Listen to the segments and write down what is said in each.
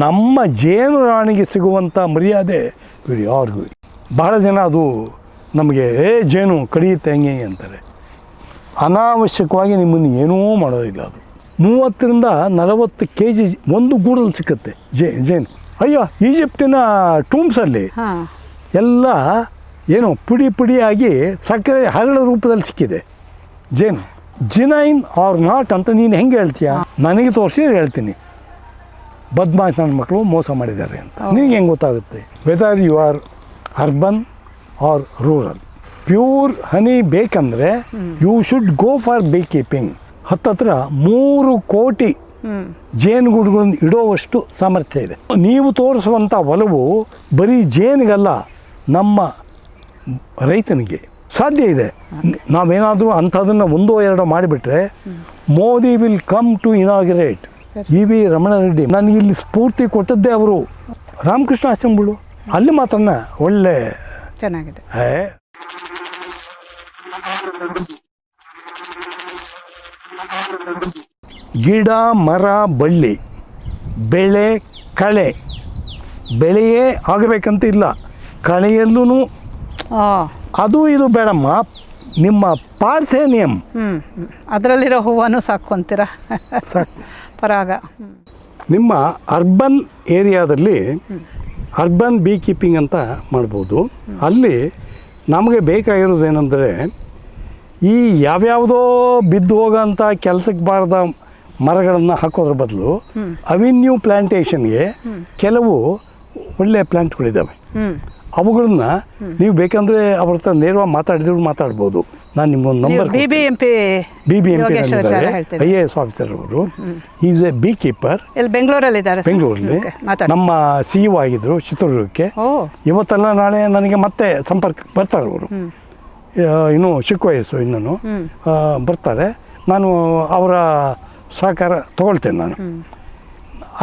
ನಮ್ಮ ಜೇನು ರಾಣಿಗೆ ಸಿಗುವಂಥ ಮರ್ಯಾದೆ ಇವರು ಯಾರಿಗೂ ಇಲ್ಲ. ಬಹಳ ಜನ ಅದು ನಮಗೆ ಜೇನು ಕಡಿಯುತ್ತೆ ಹೆಂಗೆ ಅಂತಾರೆ. ಅನಾವಶ್ಯಕವಾಗಿ ನಿಮ್ಮನ್ನು ಏನೂ ಮಾಡೋದಿಲ್ಲ. ಅದು 30-40 kg ಒಂದು ಗೂಡಲ್ಲಿ ಸಿಕ್ಕುತ್ತೆ ಜೇನು. ಅಯ್ಯೋ, ಈಜಿಪ್ಟಿನ ಟೂಮ್ಸಲ್ಲಿ ಎಲ್ಲ ಏನೋ ಪುಡಿಯಾಗಿ ಸಕ್ಕರೆ ಹರಳ ರೂಪದಲ್ಲಿ ಸಿಕ್ಕಿದೆ ಜೇನು. ಜಿನೈನ್ ಆರ್ ನಾಟ್ ಅಂತ ನೀನು ಹೆಂಗೆ ಹೇಳ್ತೀಯ? ನನಗೆ ತೋರಿಸಿ ಹೇಳ್ತೀನಿ ಬದ್ಮಾಶ್ ನನ್ನ ಮಕ್ಕಳು ಮೋಸ ಮಾಡಿದ್ದಾರೆ ಅಂತ. ನಿನಗೆ ಹೆಂಗೆ ಗೊತ್ತಾಗುತ್ತೆ whether you are urban or rural? Pure honey ಬೇಕಂದರೆ you should go for beekeeping. ಹತ್ತತ್ರ 3 ಕೋಟಿ ಜೇನುಗೂಡುಗಳನ್ನು ಇಡೋವಷ್ಟು ಸಾಮರ್ಥ್ಯ ಇದೆ. ನೀವು ತೋರಿಸುವಂಥ ಒಲವು ಬರೀ ಜೇನಿಗಲ್ಲ, ನಮ್ಮ ರೈತನಿಗೆ ಸಾಧ್ಯ ಇದೆ. ನಾವೇನಾದರೂ ಅಂಥದನ್ನು 1-2 ಮಾಡಿಬಿಟ್ರೆ Modi will come to inaugurate. EV Ramana Reddy ನನಗೆ ಇಲ್ಲಿ ಸ್ಫೂರ್ತಿ ಕೊಟ್ಟದ್ದೇ ಅವರು. ರಾಮಕೃಷ್ಣ ಆಶ್ರಮಗಳು ಅಲ್ಲಿ ಮಾತ್ರ ಒಳ್ಳೆ ಚೆನ್ನಾಗಿದೆ. ಗಿಡ ಮರ ಬಳ್ಳಿ ಬೆಳೆ ಕಳೆ ಬೆಳೆಯೇ ಆಗಬೇಕಂತ ಇಲ್ಲ, ಕಳೆಯಲ್ಲೂ ಅದು ಇದು ಬೇಡಮ್ಮ. ನಿಮ್ಮ ಪಾರ್ಥೇನಿಯಂ ಅದರಲ್ಲಿರೋ ಹೂವನ್ನು ಸಾಕೊಂತೀರ ಸಾಕು. ಪರಾಗ ನಿಮ್ಮ ಅರ್ಬನ್ ಏರಿಯಾದಲ್ಲಿ ಅರ್ಬನ್ ಬೀ ಕೀಪಿಂಗ್ ಅಂತ ಮಾಡ್ಬೋದು. ಅಲ್ಲಿ ನಮಗೆ ಬೇಕಾಗಿರೋದೇನೆಂದರೆ ಈ ಯಾವ್ಯಾವುದೋ ಬಿದ್ದು ಹೋಗೋಂಥ ಕೆಲಸಕ್ಕೆ ಬಾರದ ಮರಗಳನ್ನು ಹಾಕೋದ್ರ ಬದಲು ಅವಿನ್ಯೂ ಪ್ಲ್ಯಾಂಟೇಷನ್ಗೆ ಕೆಲವು ಒಳ್ಳೆಯ ಪ್ಲ್ಯಾಂಟ್ಗಳಿದ್ದಾವೆ. ಅವುಗಳನ್ನ ನೀವು ಬೇಕಂದರೆ ಅವ್ರ ಹತ್ರ ನೇರವಾಗಿ ಮಾತಾಡ್ಬೋದು. ನಾನು ನಿಮ್ಮೊಂದು ನಂಬರ್ BBMP IAS ಆಫೀಸರ್ ಅವರು. Is a beekeeper. ಬೆಂಗಳೂರಲ್ಲಿ ನಮ್ಮ CEO ಆಗಿದ್ದರು ಚಿತ್ರದುರ್ಗಕ್ಕೆ. ಇವತ್ತೆಲ್ಲ ನಾಳೆ ನನಗೆ ಮತ್ತೆ ಸಂಪರ್ಕಕ್ಕೆ ಬರ್ತಾರೆ ಅವರು. ಇನ್ನೂ ಚಿಕ್ಕ ವಯಸ್ಸು ಇನ್ನೂ ಬರ್ತಾರೆ. ನಾನು ಅವರ ಸಹಕಾರ ತಗೊಳ್ತೇನೆ. ನಾನು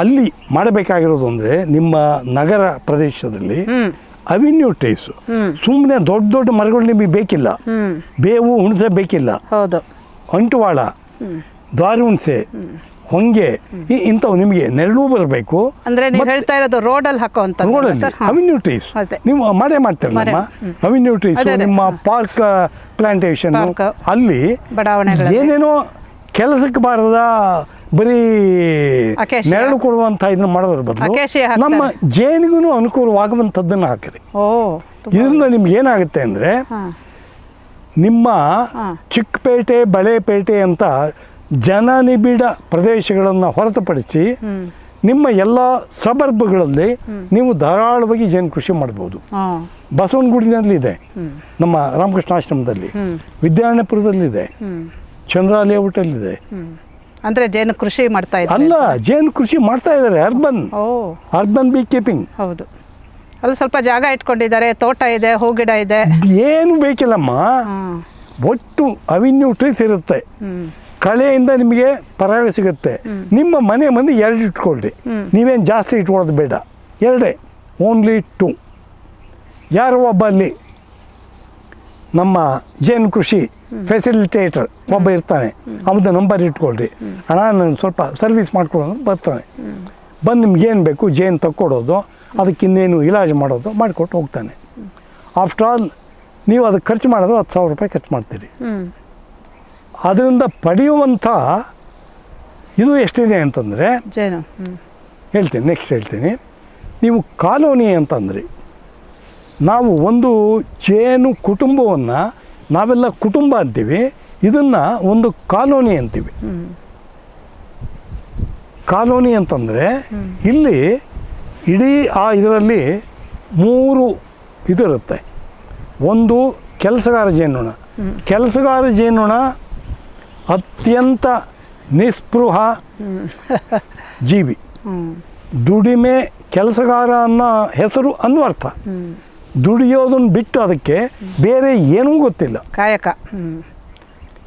ಅಲ್ಲಿ ಮಾಡಬೇಕಾಗಿರೋದು ಅಂದರೆ ನಿಮ್ಮ ನಗರ ಪ್ರದೇಶದಲ್ಲಿ ಅವಿನ್ಯೂ ಟ್ರೀಸು. ಸುಮ್ಮನೆ ದೊಡ್ಡ ಮರಗಳು ನಿಮಗೆ ಬೇಕಿಲ್ಲ. ಬೇವು ಹುಣಸೆ ಬೇಕಿಲ್ಲ. ಅಂಟುವಾಳ, ದ್ವಾರ ಹುಣಸೆ, ಹೊಂಗೆ ಇಂಥವು ನಿಮಗೆ ನೆರಳು ಬರಬೇಕು. ರೋಡಲ್ಲಿ ಅವಿನ್ಯೂ ಟ್ರೀಸ್ ನೀವು ಮಾಡ್ತೀರಲ್ಲಮ್ಮ. ಅವಿನ್ಯೂ ಟ್ರೀಸ್ ನಿಮ್ಮ ಪಾರ್ಕ್ ಪ್ಲಾಂಟೇಶನ್ ಅಲ್ಲಿ ಏನೇನೋ ಕೆಲಸಕ್ಕೆ ಬಾರದ ಬರೀ ನೆರಳು ಕೊಡುವಂಥ ಇದನ್ನ ಮಾಡೋದ್ರ ಬದಲು ನಮ್ಮ ಜೇನಿಗೂ ಅನುಕೂಲವಾಗುವಂಥದ್ದನ್ನು ಹಾಕಿರಿ. ಇದರಿಂದ ನಿಮ್ಗೆ ಏನಾಗುತ್ತೆ ಅಂದರೆ ನಿಮ್ಮ ಚಿಕ್ಕಪೇಟೆ ಬಳೆಪೇಟೆ ಅಂತ ಜನನಿಬಿಡ ಪ್ರದೇಶಗಳನ್ನು ಹೊರತುಪಡಿಸಿ ನಿಮ್ಮ ಎಲ್ಲ ಸಬರ್ಬ್ಗಳಲ್ಲಿ ನೀವು ಧಾರಾಳವಾಗಿ ಜೇನು ಕೃಷಿ ಮಾಡ್ಬೋದು. ಬಸವನಗುಡಿನಲ್ಲಿದೆ, ನಮ್ಮ ರಾಮಕೃಷ್ಣ ಆಶ್ರಮದಲ್ಲಿ, ವಿದ್ಯಾರಣ್ಯಪುರದಲ್ಲಿದೆ, ಚಂದ್ರ ಲೇಔಟಲ್ಲಿದೆ. ಅಂದರೆ ಜೇನು ಕೃಷಿ ಮಾಡ್ತಾ ಇದ್ದಾರೆ ಅಲ್ಲ, ಜೇನು ಕೃಷಿ ಮಾಡ್ತಾ ಇದ್ದಾರೆ. ಅರ್ಬನ್ ಬೀ ಕೀಪಿಂಗ್. ಹೌದು, ಅಲ್ಲಿ ಸ್ವಲ್ಪ ಜಾಗ ಇಟ್ಕೊಂಡಿದ್ದಾರೆ, ತೋಟ ಇದೆ, ಹೂಗಿಡ ಇದೆ, ಏನು ಬೇಕಿಲ್ಲಮ್ಮ. ಒಟ್ಟು ಅವಿನ್ಯೂ ಟ್ರೀಸ್ ಇರುತ್ತೆ. ಕಳೆಯಿಂದ ನಿಮಗೆ ಪರಾಗ ಸಿಗುತ್ತೆ. ನಿಮ್ಮ ಮನೆ ಮಂದಿ 2 ಇಟ್ಕೊಳ್ರಿ. ನೀವೇನು ಜಾಸ್ತಿ ಇಟ್ಕೊಳ್ಳೋದು ಬೇಡ, 2, ಓನ್ಲಿ 2. ಯಾರೋ ಒಬ್ಬ ಅಲ್ಲಿ ನಮ್ಮ ಜೇನು ಕೃಷಿ ಫೆಸಿಲಿಟೇಟರ್ ಒಬ್ಬ ಇರ್ತಾನೆ, ಅವನ ನಂಬರ್ ಇಟ್ಕೊಳ್ರಿ. ಅಣ್ಣ ನಾನು ಸ್ವಲ್ಪ ಸರ್ವಿಸ್ ಮಾಡ್ಕೊಡೋದು ಬರ್ತಾನೆ. ಬಂದು ನಿಮ್ಗೇನು ಬೇಕು ಜೇನು ತಕ್ಕೊಡೋದು, ಅದಕ್ಕೆ ಇನ್ನೇನು ಇಲಾಜ್ ಮಾಡೋದು ಮಾಡಿಕೊಟ್ಟು ಹೋಗ್ತಾನೆ. ಆಫ್ಟರ್ ಆಲ್ ನೀವು ಅದಕ್ಕೆ ಖರ್ಚು ಮಾಡೋದು 10,000 ರೂಪಾಯಿ ಖರ್ಚು ಮಾಡ್ತೀರಿ. ಅದರಿಂದ ಪಡೆಯುವಂಥ ಇದು ಎಷ್ಟಿದೆ ಅಂತಂದರೆ ನೆಕ್ಸ್ಟ್ ಹೇಳ್ತೀನಿ. ನೀವು ಕಾಲೋನಿ ಅಂತಂದ್ರಿ. ನಾವು ಒಂದು ಜೇನು ಕುಟುಂಬವನ್ನು ನಾವೆಲ್ಲ ಕುಟುಂಬ ಅಂತೀವಿ, ಇದನ್ನು ಒಂದು ಕಾಲೋನಿ ಅಂತೀವಿ. ಕಾಲೋನಿ ಅಂತಂದರೆ ಇಲ್ಲಿ ಇಡೀ ಇದರಲ್ಲಿ 3 ಇದಿರುತ್ತೆ. ಒಂದು ಕೆಲಸಗಾರ ಜೇನುನೊಣ. ಕೆಲಸಗಾರ ಜೇನುನೊಣ ಅತ್ಯಂತ ನಿಸ್ಪೃಹ ಜೀವಿ. ದುಡಿಮೆ ಕೆಲಸಗಾರ ಅನ್ನೋ ಹೆಸರು ಅನ್ವರ್ಥ. ದುಡಿಯೋದನ್ನು ಬಿಟ್ಟು ಅದಕ್ಕೆ ಬೇರೆ ಏನೂ ಗೊತ್ತಿಲ್ಲ. ಕಾಯಕ,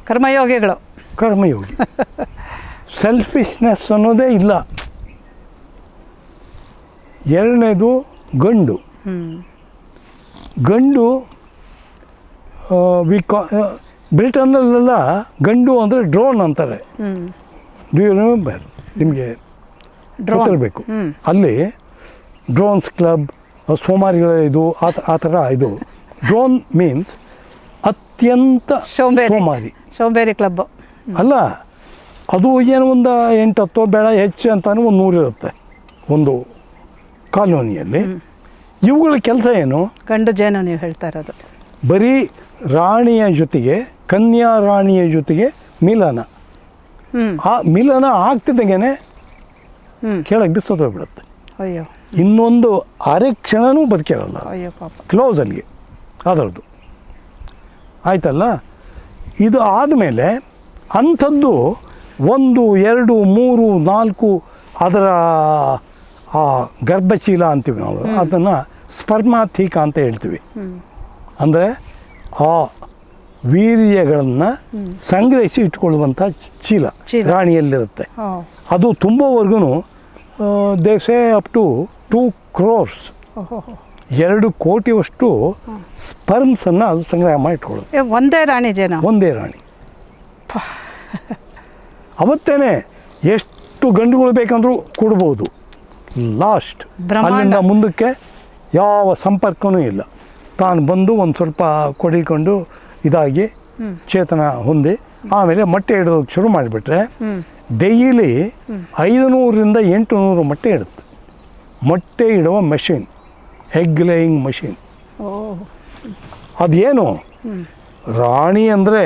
ಕರ್ಮಯೋಗಿಗಳು. ಸೆಲ್ಫಿಶ್ನೆಸ್ ಅನ್ನೋದೇ ಇಲ್ಲ. ಎರಡನೇದು ಗಂಡು. ಬ್ರಿಟನ್ನಲ್ಲೆಲ್ಲ ಗಂಡು ಅಂದರೆ ಡ್ರೋನ್ ಅಂತಾರೆ. Do you remember? ನಿಮಗೆ ಗೊತ್ತಿರಬೇಕು. ಅಲ್ಲಿ ಡ್ರೋನ್ಸ್ ಕ್ಲಬ್, ಸೋಮಾರಿಗಳ ಇದು ಆ ಥರ ಇದು. ಡ್ರೋನ್ ಮೀನ್ಸ್ ಅತ್ಯಂತ ಸೋಮಾರಿ. ಸೋಂಬೇರಿ ಕ್ಲಬ್ ಅಲ್ಲ, ಅದು ಏನು ಒಂದು 8-10 ಬೇಡ ಹೆಚ್ಚು ಅಂತಾನು ಒಂದು 100 ಇರುತ್ತೆ ಒಂದು ಕಾಲೋನಿಯಲ್ಲಿ. ಇವುಗಳ ಕೆಲಸ ಏನು? ಗಂಡು ಜೇನು ನೀವು ಹೇಳ್ತಾ ಇರೋದು. ಬರೀ ರಾಣಿಯ ಜೊತೆಗೆ, ಕನ್ಯಾ ರಾಣಿಯ ಜೊತೆಗೆ ಮಿಲನ. ಆ ಮಿಲನ ಆಗ್ತಿದ್ದಂಗೆ ಕೆಳಗೆ ಬಿಸೋದೋಗ್ಬಿಡುತ್ತೆ. ಅಯ್ಯೋ, ಇನ್ನೊಂದು ಅರೆ ಕ್ಷಣನೂ ಬದುಕಿರಲ್ಲ. ಅಯ್ಯೋ ಪಾಪ. ಕ್ಲೋಸ್ ಅಲ್ಲಿಗೆ ಅದರದ್ದು ಆಯ್ತಲ್ಲ. ಇದು ಆದಮೇಲೆ ಅಂಥದ್ದು 1, 2, 3, 4 ಅದರ ಆ ಗರ್ಭಚೀಲ ಅಂತೀವಿ ನಾವು, ಅದನ್ನು ಸ್ಪರ್ಮಾಥೀಕ ಅಂತ ಹೇಳ್ತೀವಿ. ಅಂದರೆ ಆ ವೀರ್ಯಗಳನ್ನು ಸಂಗ್ರಹಿಸಿ ಇಟ್ಕೊಳ್ಳುವಂಥ ಚೀಲ ರಾಣಿಯಲ್ಲಿರುತ್ತೆ. ಅದು ತುಂಬುವವರೆಗೂ ದೇಸೆ ಅಪ್ ಟು 2 crores, 2 ಕೋಟಿಯಷ್ಟು ಸ್ಪರ್ಮ್ಸನ್ನು ಅದು ಸಂಗ್ರಹ ಮಾಡಿ ಇಟ್ಕೊಳ್ಳೋದು. ಒಂದೇ ರಾಣಿ ಜೇನು, ಒಂದೇ ರಾಣಿ. ಅವತ್ತೇನೆ ಎಷ್ಟು ಗಂಡುಗಳು ಬೇಕಂದ್ರೂ ಕೊಡ್ಬೋದು. ಲಾಸ್ಟ್ ಅಲ್ಲಿಂದ ಮುಂದಕ್ಕೆ ಯಾವ ಸಂಪರ್ಕವೂ ಇಲ್ಲ. ತಾನು ಬಂದು ಒಂದು ಸ್ವಲ್ಪ ಕೊಡಿಕೊಂಡು ಇದಾಗಿ ಚೇತನ ಹೊಂದಿ ಆಮೇಲೆ ಮೊಟ್ಟೆ ಇಡೋದಕ್ಕೆ ಶುರು ಮಾಡಿಬಿಟ್ರೆ ಡೈಲಿ 500ರಿಂದ 800 ಮೊಟ್ಟೆ ಇಡುತ್ತೆ. ಮೊಟ್ಟೆ ಇಡುವ ಮಷೀನ್, ಎಗ್ ಲೇಯಿಂಗ್ ಮಷೀನ್. ಅದೇನು ರಾಣಿ ಅಂದರೆ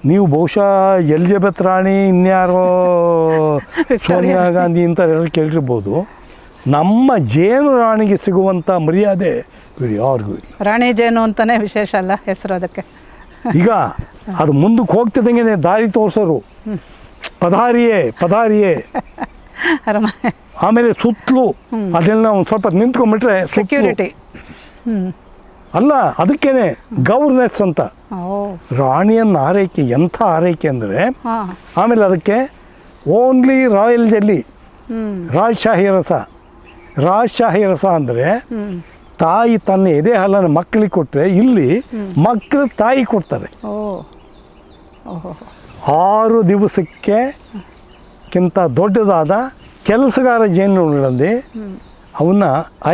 ನೀವು ಬಹುಶಃ ಎಲಿಜಬೆತ್ ರಾಣಿ, ಇನ್ಯಾರೋ ಸೋನಿಯಾ ಗಾಂಧಿ ಇಂಥ ಹೆಸರು ಕೇಳಿರ್ಬೋದು. ನಮ್ಮ ಜೇನು ರಾಣಿಗೆ ಸಿಗುವಂಥ ಮರ್ಯಾದೆ ಇವ್ರು ಯಾರಿಗೂ ಇಲ್ಲ. ರಾಣಿ ಜೇನು ಅಂತಲೇ ವಿಶೇಷ ಅಲ್ಲ ಹೆಸರು ಅದಕ್ಕೆ. ಈಗ ಅದು ಮುಂದಕ್ಕೆ ಹೋಗ್ತಿದ್ದಂಗೆ ದಾರಿ ತೋರಿಸೋರು, ಪಧಾರಿಯೇ ಪಧಾರಿಯೇ. ಆಮೇಲೆ ಸುತ್ತಲೂ ಅದೆಲ್ಲ ಒಂದು ಸ್ವಲ್ಪ ನಿಂತ್ಕೊಂಡ್ಬಿಟ್ರೆ ಸೆಕ್ಯೂರಿಟಿ ಅಲ್ಲ, ಅದಕ್ಕೇನೆ ಗವರ್ನೆಸ್ ಅಂತ. ರಾಣಿಯನ್ನ ಆರೈಕೆ ಎಂಥ ಆರೈಕೆ ಅಂದರೆ, ಆಮೇಲೆ ಅದಕ್ಕೆ ಓನ್ಲಿ ರಾಯಲ್ ಜೆಲ್ಲಿ, ರಾಜಶಾಹಿ ರಸ. ರಾಜಶಾಹಿ ರಸ ಅಂದರೆ ತಾಯಿ ತನ್ನ ಎದೆ ಹಾಲನ್ನು ಮಕ್ಕಳಿಗೆ ಕೊಟ್ಟರೆ, ಇಲ್ಲಿ ಮಕ್ಕಳು ತಾಯಿ ಕೊಡ್ತಾರೆ. 6 ದಿವಸಕ್ಕೆ ಕಿಂತ ದೊಡ್ಡದಾದ ಕೆಲಸಗಾರ ಜೇನುಗಳಲ್ಲಿ ಅವನ್ನ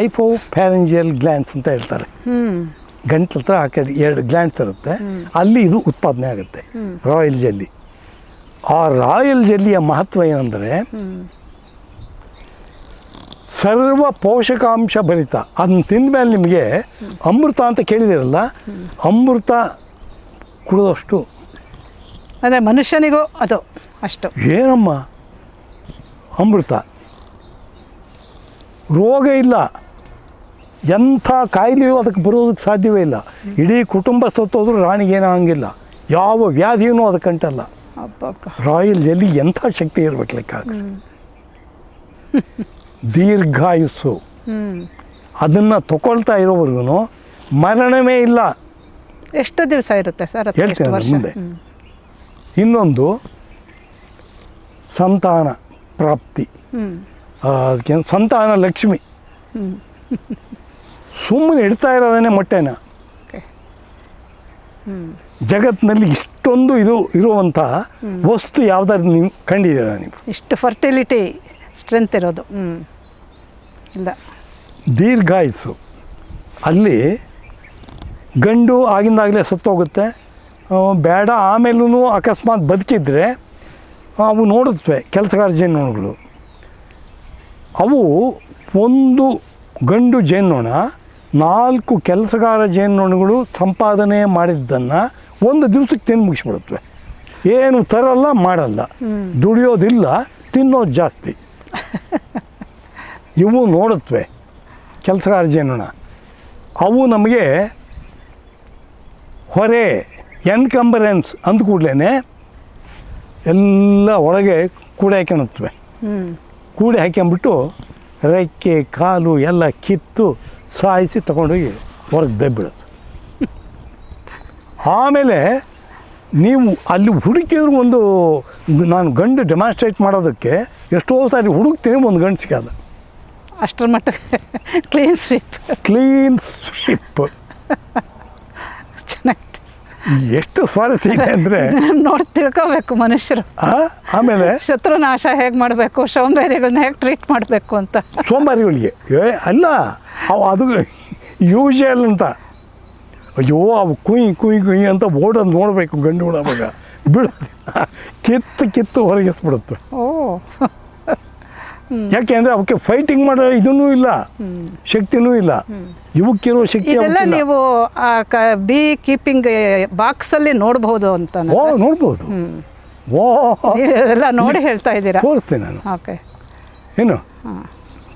ಐಫೋಫ್ಯಾರಿಂಜಿಯಲ್ ಗ್ಲ್ಯಾಂಡ್ಸ್ ಅಂತ ಹೇಳ್ತಾರೆ. ಗಂಟ್ಲ ಹತ್ರ ಆ ಕಡೆ 2 ಗ್ಲ್ಯಾಂಡ್ಸ್ ಇರುತ್ತೆ, ಅಲ್ಲಿ ಇದು ಉತ್ಪಾದನೆ ಆಗುತ್ತೆ ರಾಯಲ್ ಜೆಲ್ಲಿ. ಆ ರಾಯಲ್ ಜೆಲ್ಲಿಯ ಮಹತ್ವ ಏನಂದರೆ ಸರ್ವ ಪೋಷಕಾಂಶ ಭರಿತ. ಅದನ್ನ ತಿಂದ ಮೇಲೆ ನಿಮಗೆ ಅಮೃತ ಅಂತ ಕೇಳಿದಿರಲ್ಲ, ಅಮೃತ ಕುಡಿದಷ್ಟು. ಅಂದರೆ ಮನುಷ್ಯನಿಗೂ ಅದು ಅಷ್ಟು. ಏನಮ್ಮ ಅಮೃತ, ರೋಗ ಇಲ್ಲ, ಎಂಥ ಕಾಯಿಲೆಯೂ ಅದಕ್ಕೆ ಬರೋದಕ್ಕೆ ಸಾಧ್ಯವೇ ಇಲ್ಲ. ಇಡೀ ಕುಟುಂಬ ಸತ್ತೋದ್ರೂ ರಾಣಿಗೇನೋ ಹಂಗಿಲ್ಲ, ಯಾವ ವ್ಯಾಧಿಯೂ ಅದಕ್ಕೆ ಅಂಟಲ್ಲ. ರಾಯಲ್ ಜೆಲ್ಲಿ ಎಂಥ ಶಕ್ತಿ ಇರ್ಬೇಕು ಲೆಕ್ಕ. ದೀರ್ಘಾಯುಸ್ಸು, ಅದನ್ನು ತಗೊಳ್ತಾ ಇರೋವರೆಗೂ ಮರಣವೇ ಇಲ್ಲ. ಎಷ್ಟು ದಿವಸ ಇರುತ್ತೆ ಸರ್? ಹೇಳ್ತೇನೆ ಮುಂದೆ. ಇನ್ನೊಂದು ಸಂತಾನ ಪ್ರಾಪ್ತಿ, ಅದಕ್ಕೆ ಸಂತಾನ ಲಕ್ಷ್ಮಿ. ಸುಮ್ಮನೆ ಇಡ್ತಾ ಇರೋದೇ ಮೊಟ್ಟೆನ. ಜಗತ್ತಿನಲ್ಲಿ ಇಷ್ಟೊಂದು ಇದು ಇರುವಂಥ ವಸ್ತು ಯಾವ್ದಾದ್ರು ನೀವು ಕಂಡಿದ್ದೀರಾ? ನೀವು ಇಷ್ಟು ಫರ್ಟಿಲಿಟಿ ಸ್ಟ್ರೆಂತ್ ಇರೋದು ಇಲ್ಲ. ದೀರ್ಘಾಯುಸ್ಸು, ಅಲ್ಲಿ ಗಂಡು ಆಗಿಂದಾಗಲೇ ಸತ್ತೋಗುತ್ತೆ, ಬೇಡ ಆಮೇಲೂ ಅಕಸ್ಮಾತ್ ಬದುಕಿದ್ರೆ ಅವು ನೋಡುತ್ತವೆ ಕೆಲಸಗಾರ ಜೇನುನೊಣಗಳು. ಅವು ಒಂದು ಗಂಡು ಜೇನುನೊಣ 4 ಕೆಲಸಗಾರ ಜೇನುನೊಣಗಳು ಸಂಪಾದನೆ ಮಾಡಿದ್ದನ್ನು ಒಂದು ದಿವಸಕ್ಕೆ ತಿಂದು ಮುಗಿಸ್ಬಿಡುತ್ತವೆ. ಏನು ತರಲ್ಲ, ಮಾಡಲ್ಲ, ದುಡಿಯೋದಿಲ್ಲ, ತಿನ್ನೋದು ಜಾಸ್ತಿ. ಇವು ನೋಡುತ್ತವೆ ಕೆಲಸಗಾರ ಜೇನುನೊಣ. ಅವು ನಮಗೆ ಹೊರೆ, ಎನ್ಕಂಬರೆನ್ಸ್ ಅಂದ ಕೂಡಲೇ ಎಲ್ಲ ಒಳಗೆ ಕೂಡೆ ಹಾಕ್ಯಣತ್ವೆ. ಕೂಡೆ ಹಾಕ್ಕೊಂಬಿಟ್ಟು ರೆಕ್ಕೆ ಕಾಲು ಎಲ್ಲ ಕಿತ್ತು ಸಾಯಿಸಿ ತಗೊಂಡೋಗಿ ಹೊರಗೆ ದಬ್ಬಿಡೋದು. ಆಮೇಲೆ ನೀವು ಅಲ್ಲಿ ಹುಡುಕಿದ್ರು ಒಂದು, ನಾನು ಗಂಡು ಡೆಮಾನ್ಸ್ಟ್ರೇಟ್ ಮಾಡೋದಕ್ಕೆ ಎಷ್ಟೋ ಸಾರಿ ಹುಡುಕ್ತೀನಿ, ಒಂದು ಗಂಡು ಸಿಗೋದು. ಅಷ್ಟರ ಮಟ್ಟಕ್ಕೆ ಕ್ಲೀನ್ ಸ್ವೀಪ್. Clean sweep. ಚೆನ್ನಾಗಿದೆ. ಎಷ್ಟು ಸ್ವಾರಸ್ಯ ಇದೆ ಅಂದರೆ ನೋಡಿ ತಿಳ್ಕೋಬೇಕು ಮನುಷ್ಯರು. ಆಮೇಲೆ ಶತ್ರುನಾಶ ಹೇಗೆ ಮಾಡಬೇಕು, ಸೋಂಬೇರಿಗಳನ್ನ ಹೇಗೆ ಟ್ರೀಟ್ ಮಾಡಬೇಕು ಅಂತ. ಸೋಂಬಾರಿಗಳಿಗೆ ಅಲ್ಲ ಅದು ಯೂಶಲ್ ಅಂತ. ಅಯ್ಯೋ ಅವು ಕುಯ್ ಅಂತ ಓಡೋದು ನೋಡಬೇಕು ಗಂಡು ಹುಡುಗ ಬಿಡೋದಿಲ್ಲ, ಕಿತ್ತು ಹೊರಗಿಸ್ಬಿಡುತ್ತೆ. ಓ ಯಾಕೆ ಅಂದರೆ ಅವಕ್ಕೆ ಫೈಟಿಂಗ್ ಮಾಡೋ ಇದನ್ನೂ ಇಲ್ಲ, ಶಕ್ತಿನೂ ಇಲ್ಲ. ಇವಕ್ಕಿರೋ ಶಕ್ತಿ ಇದೆಲ್ಲ ನೀವು ಬಿ ಕೀಪಿಂಗ್ ಬಾಕ್ಸಲ್ಲಿ ನೋಡಬಹುದು ಅಂತ. ನೋಡ್ಬೋದು. ಎಲ್ಲ ನೋಡಿ ಹೇಳ್ತಾ ಇದ್ದೀರಾ? ತೋರಿಸ್ತೀನಿ ನಾನು. ಓಕೆ, ಏನು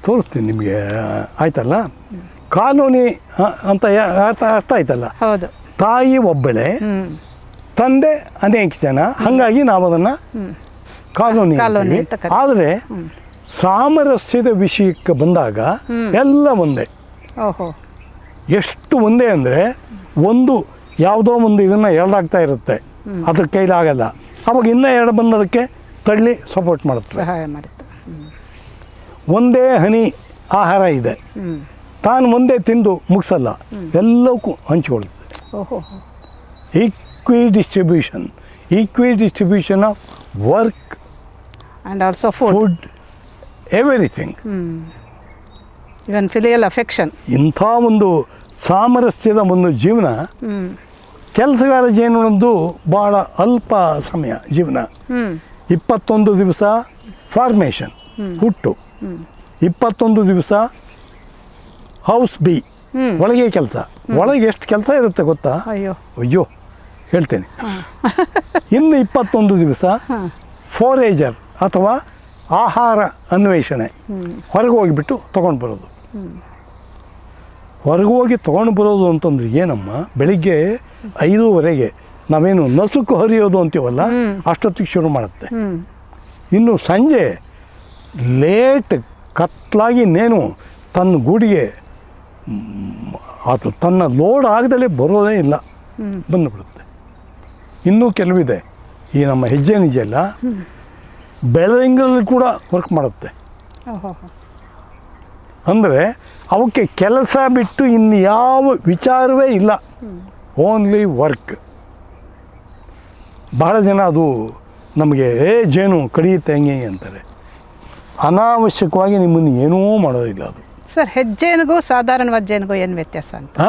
ತೋರಿಸ್ತೀನಿ ನಿಮಗೆ, ಆಯ್ತಲ್ಲ. ಕಾನೂನಿ ಅಂತ ಅರ್ಥ ಆಯ್ತಲ್ಲ. ಹೌದು. ತಾಯಿ ಒಬ್ಬಳೆ, ತಂದೆ ಅನೇಕ ಜನ, ಹಾಗಾಗಿ ನಾವು ಅದನ್ನು ಕಾನೂನಿ ಅಂತ. ಆದರೆ ಸಾಮರಸ್ಯದ ವಿಷಯಕ್ಕೆ ಬಂದಾಗ ಎಲ್ಲ ಒಂದೇ. ಓಹೋ, ಎಷ್ಟು ಒಂದೇ ಅಂದರೆ ಒಂದು ಯಾವುದೋ ಒಂದು ಇದನ್ನು ಎರಡಾಗ್ತಾ ಇರುತ್ತೆ, ಅದ್ರ ಕೈಲಾಗಲ್ಲ. ಅವಾಗ ಇನ್ನೂ ಎರಡು ಬಂದದಕ್ಕೆ ತಳ್ಳಿ ಸಪೋರ್ಟ್ ಮಾಡುತ್ತೆ, ಸಹಾಯ ಮಾಡುತ್ತೆ. ಒಂದೇ ಹನಿ ಆಹಾರ ಇದೆ, ತಾನು ಒಂದೇ ತಿಂದು ಮುಗಿಸಲ್ಲ, ಎಲ್ಲಕ್ಕೂ ಹಂಚಿಕೊಳ್ಳುತ್ತೆ. ಓಹೋ, equal distribution of work and also food, everything. Even filial affection. ಇಂಥ ಒಂದು ಸಾಮರಸ್ಯದ ಒಂದು ಜೀವನ ಕೆಲಸಗಾರ ಜೀವನದ್ದು ಭಾಳ ಅಲ್ಪ ಸಮಯ ಜೀವನ. 21 ದಿವಸ ಫಾರ್ಮೇಷನ್, ಹುಟ್ಟು, 21 ದಿವಸ ಹೌಸ್ ಬಿ, ಒಳಗೆ ಕೆಲಸ. ಒಳಗೆ ಎಷ್ಟು ಕೆಲಸ ಇರುತ್ತೆ ಗೊತ್ತಾ? ಅಯ್ಯೋ ಹೇಳ್ತೇನೆ. ಇನ್ನು 21 ದಿವಸ ಫೋರೇಜರ್ ಅಥವಾ ಆಹಾರ ಅನ್ವೇಷಣೆ, ಹೊರಗೆ ಹೋಗಿಬಿಟ್ಟು ತೊಗೊಂಡು ಬರೋದು. ಹೊರಗೆ ಹೋಗಿ ತೊಗೊಂಡು ಬರೋದು ಅಂತಂದ್ರೆ ಏನಮ್ಮ, ಬೆಳಿಗ್ಗೆ 5:30 ನಾವೇನು ನಸುಕು ಹರಿಯೋದು ಅಂತೀವಲ್ಲ, ಅಷ್ಟೊತ್ತಿಗೆ ಶುರು ಮಾಡುತ್ತೆ. ಇನ್ನು ಸಂಜೆ ಲೇಟ್ ಕತ್ಲಾಗಿ ಇನ್ನೇನು ತನ್ನ ಗೂಡಿಗೆ ಅದು ತನ್ನ ಲೋಡ್ ಆಗದಲ್ಲೇ ಬರೋದೇ ಇಲ್ಲ, ಬಂದುಬಿಡುತ್ತೆ. ಇನ್ನೂ ಕೆಲವಿದೆ, ಈ ನಮ್ಮ ಹೆಜ್ಜೆ ನಿಜೆಲ್ಲ ಬೆಳದಿಂಗಳಲ್ಲಿ ಕೂಡ ವರ್ಕ್ ಮಾಡುತ್ತೆ. ಅಂದರೆ ಅವಕ್ಕೆ ಕೆಲಸ ಬಿಟ್ಟು ಇನ್ನು ಯಾವ ವಿಚಾರವೇ ಇಲ್ಲ, ಓನ್ಲಿ ವರ್ಕ್. ಬಹಳ ಜನ ಅದು ನಮಗೆ ಜೇನು ಕಡಿಯುತ್ತೆ ಹೆಂಗೆ ಅಂತಾರೆ. ಅನಾವಶ್ಯಕವಾಗಿ ನಿಮ್ಮನ್ನು ಏನೂ ಮಾಡೋದಿಲ್ಲ ಅದು. ಸರ್, ಹೆಜ್ಜೇನಿಗೂ ಸಾಧಾರಣವಾದ ಜೇನಿಗೂ ಏನು ವ್ಯತ್ಯಾಸ ಅಂತ?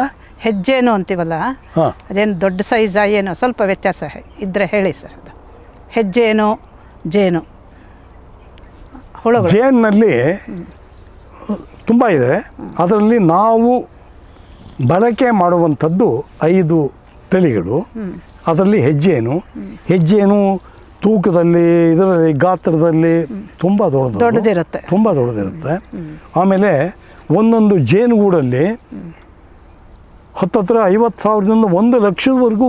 ಹೆಜ್ಜೇನು ಅಂತೀವಲ್ಲ, ಅದೇನು ದೊಡ್ಡ ಸೈಜಾ ಏನೋ ಸ್ವಲ್ಪ ವ್ಯತ್ಯಾಸ ಇದ್ದರೆ ಹೇಳಿ ಸರ್. ಅದು ಹೆಜ್ಜೇನು, ಜೇನು, ಹುಳುಗಳು. ಜೇನಿನಲ್ಲಿ ತುಂಬ ಇದೆ. ಅದರಲ್ಲಿ ನಾವು ಬಳಕೆ ಮಾಡುವಂಥದ್ದು 5 ತಳಿಗಳು. ಅದರಲ್ಲಿ ಹೆಜ್ಜೇನು ತೂಕದಲ್ಲಿ, ಇದರಲ್ಲಿ ಗಾತ್ರದಲ್ಲಿ ತುಂಬ ದೊಡ್ಡದಿರುತ್ತೆ. ತುಂಬ ದೊಡ್ಡದಿರುತ್ತೆ. ಆಮೇಲೆ ಒಂದೊಂದು ಜೇನುಗೂಡಲ್ಲಿ ಹತ್ತತ್ರ 50,000ದಿಂದ 1,00,000ವರೆಗೂ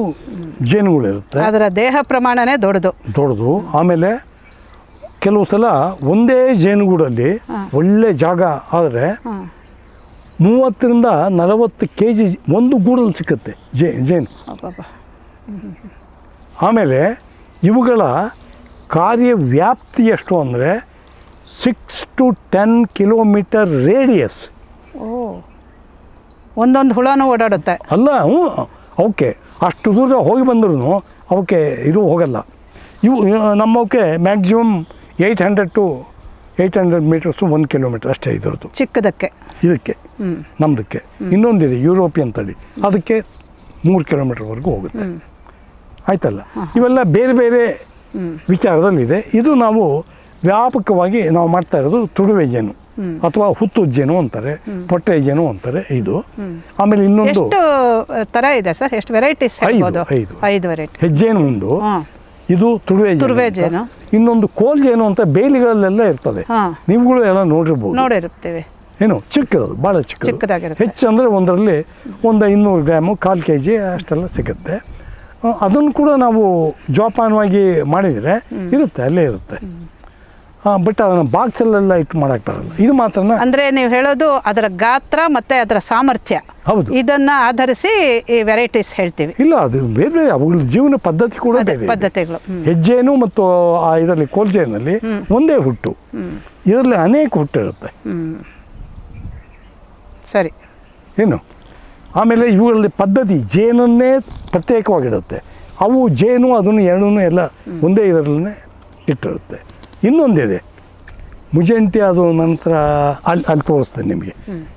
ಜೇನುಗಳಿರುತ್ತೆ. ಅದರ ದೇಹ ಪ್ರಮಾಣನೇ ದೊಡ್ಡದು. ಆಮೇಲೆ ಕೆಲವು ಸಲ ಒಂದೇ ಜೇನುಗೂಡಲ್ಲಿ ಒಳ್ಳೆ ಜಾಗ ಆದರೆ 30ರಿಂದ 40 kg ಒಂದು ಗೂಡಲ್ಲಿ ಸಿಕ್ಕುತ್ತೆ ಜೇನು. ಆಮೇಲೆ ಇವುಗಳ ಕಾರ್ಯವ್ಯಾಪ್ತಿ ಎಷ್ಟು ಅಂದರೆ 6 to 10 ಕಿಲೋಮೀಟರ್ ರೇಡಿಯಸ್. ಒಂದೊಂದು ಹುಳನೂ ಓಡಾಡುತ್ತೆ. ಅಲ್ಲ, ಅವಕ್ಕೆ ಅಷ್ಟು ದೂರ ಹೋಗಿ ಬಂದ್ರೂ ಅವಕ್ಕೆ ಇದು ಹೋಗಲ್ಲ. ಇವು ನಮ್ಮವಕ್ಕೆ ಮ್ಯಾಕ್ಸಿಮಮ್ 800 to 800 ಮೀಟರ್ಸು 1 ಕಿಲೋಮೀಟರ್ ಅಷ್ಟೇ ಇದ್ರದ್ದು ಚಿಕ್ಕದಕ್ಕೆ. ಇದಕ್ಕೆ ನಮ್ಮದಕ್ಕೆ ಇನ್ನೊಂದಿದೆ ಯುರೋಪಿಯನ್ ತಳಿ, ಅದಕ್ಕೆ 3 ಕಿಲೋಮೀಟರ್ವರೆಗೂ ಹೋಗುತ್ತೆ. ಆಯ್ತಲ್ಲ. ಇವೆಲ್ಲ ಬೇರೆ ಬೇರೆ ವಿಚಾರದಲ್ಲಿದೆ. ಇದು ನಾವು ವ್ಯಾಪಕವಾಗಿ ನಾವು ಮಾಡ್ತಾ ಇರೋದು ತುಡುವೆ ಜೇನು ಅಥವಾ ಹುತ್ತು ಜೇನು ಅಂತಾರೆ, ಪೊಟ್ಟೆ ಜೇನು ಅಂತಾರೆ ಇದು. ಆಮೇಲೆ ಇನ್ನೊಂದು ಥರ ಇದೆ ಸರ್, ಎಷ್ಟು ವೆರೈಟೀಸ್? 5 ವೆರೈಟಿ. ಹೆಜ್ಜೇನು ಒಂದು, ಇದು ತುಡುವೆ ಜೇನು, ಇನ್ನೊಂದು ಕೋಲ್ ಜೇನು ಅಂತ ಬೇಲಿಗಳಲ್ಲೆಲ್ಲ ಇರ್ತದೆ. ನೀವುಗಳು ಎಲ್ಲ ನೋಡಿರ್ತೀವಿ. ಏನು ಚಿಕ್ಕದು, ಭಾಳ ಚಿಕ್ಕದಾಗಿರುತ್ತೆ. ಹೆಚ್ಚು ಅಂದರೆ ಒಂದರಲ್ಲಿ 200 ಗ್ರಾಮು, 1/4 kg ಅಷ್ಟೆಲ್ಲ ಸಿಗುತ್ತೆ. ಅದನ್ನು ಕೂಡ ನಾವು ಜೋಪಾನವಾಗಿ ಮಾಡಿದರೆ ಇರುತ್ತೆ, ಅಲ್ಲೇ ಇರುತ್ತೆ. ಬಟ್ ಅದನ್ನು ಬಾಕ್ಸಲ್ಲೆಲ್ಲ ಇಟ್ಟು ಮಾಡೋಕ್ಕೆ ಬರಲ್ಲ. ಇದು ಮಾತ್ರ ಅಂದರೆ ನೀವು ಹೇಳೋದು ಅದರ ಗಾತ್ರ ಮತ್ತು ಅದರ ಸಾಮರ್ಥ್ಯ, ಹೌದು, ಇದನ್ನು ಆಧರಿಸಿ ಈ ವೆರೈಟೀಸ್ ಹೇಳ್ತೀವಿ. ಇಲ್ಲ, ಅದು ಬೇರೆ ಬೇರೆ ಅವುಗಳ ಜೀವನ ಪದ್ಧತಿ ಕೂಡ ಬೇರೆ ಪದ್ಧತಿಗಳು. ಹೆಜ್ಜೇನು ಮತ್ತು ಇದರಲ್ಲಿ ಕೋಲ್ಜೇನಲ್ಲಿ ಒಂದೇ ಹುಟ್ಟು, ಇದರಲ್ಲಿ ಅನೇಕ ಹುಟ್ಟು ಇರುತ್ತೆ. ಸರಿ. ಏನು ಆಮೇಲೆ ಇವುಗಳಲ್ಲಿ ಪದ್ಧತಿ ಜೇನನ್ನೇ ಪ್ರತ್ಯೇಕವಾಗಿಡುತ್ತೆ. ಅವು ಜೇನು ಅದನ್ನು ಎರಡೂ ಎಲ್ಲ ಒಂದೇ ಇದರಲ್ಲೇ ಇಟ್ಟಿರುತ್ತೆ. ಇನ್ನೊಂದಿದೆ ಮುಜೆಂಟಿ, ಅದು ನಂತರ ಅಲ್ಲಿ ತೋರಿಸ್ತೇನೆ ನಿಮಗೆ.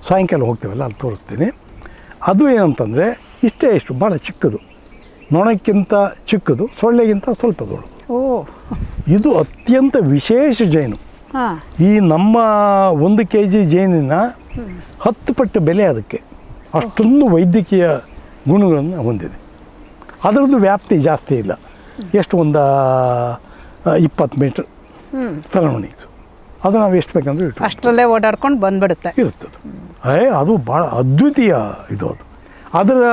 ಸಾಯಂಕಾಲ ಹೋಗ್ತೇವಲ್ಲ ಅಲ್ಲಿ ತೋರಿಸ್ತೀನಿ. ಅದು ಏನಂತಂದರೆ ಇಷ್ಟು ಭಾಳ ಚಿಕ್ಕದು, ನೊಣಕ್ಕಿಂತ ಚಿಕ್ಕದು, ಸೊಳ್ಳೆಗಿಂತ ಸ್ವಲ್ಪ ದೊಡ್ಡದು. ಇದು ಅತ್ಯಂತ ವಿಶೇಷ ಜೇನು. ಈ ನಮ್ಮ 1 kg ಜೇನಿನ 10 ಪಟ್ಟು ಬೆಲೆ ಅದಕ್ಕೆ. ಅಷ್ಟೊಂದು ವೈದ್ಯಕೀಯ ಗುಣಗಳನ್ನು ಹೊಂದಿದೆ. ಅದರದ್ದು ವ್ಯಾಪ್ತಿ ಜಾಸ್ತಿ ಇಲ್ಲ, ಎಷ್ಟು ಒಂದು 20 ಮೀಟ್ರ್ ಸರೌಂಡಿಂಗ್ಸು. ಅದು ನಾವು ಎಷ್ಟು ಬೇಕಂದ್ರೆ ಇಟ್ಟು ಅಷ್ಟರಲ್ಲೇ ಓಡಾಡ್ಕೊಂಡು ಬಂದ್ಬಿಡುತ್ತೆ ಇರ್ತದೆ. ಅದು ಭಾಳ ಅದ್ವಿತೀಯ ಇದು. ಅದು ಅದರ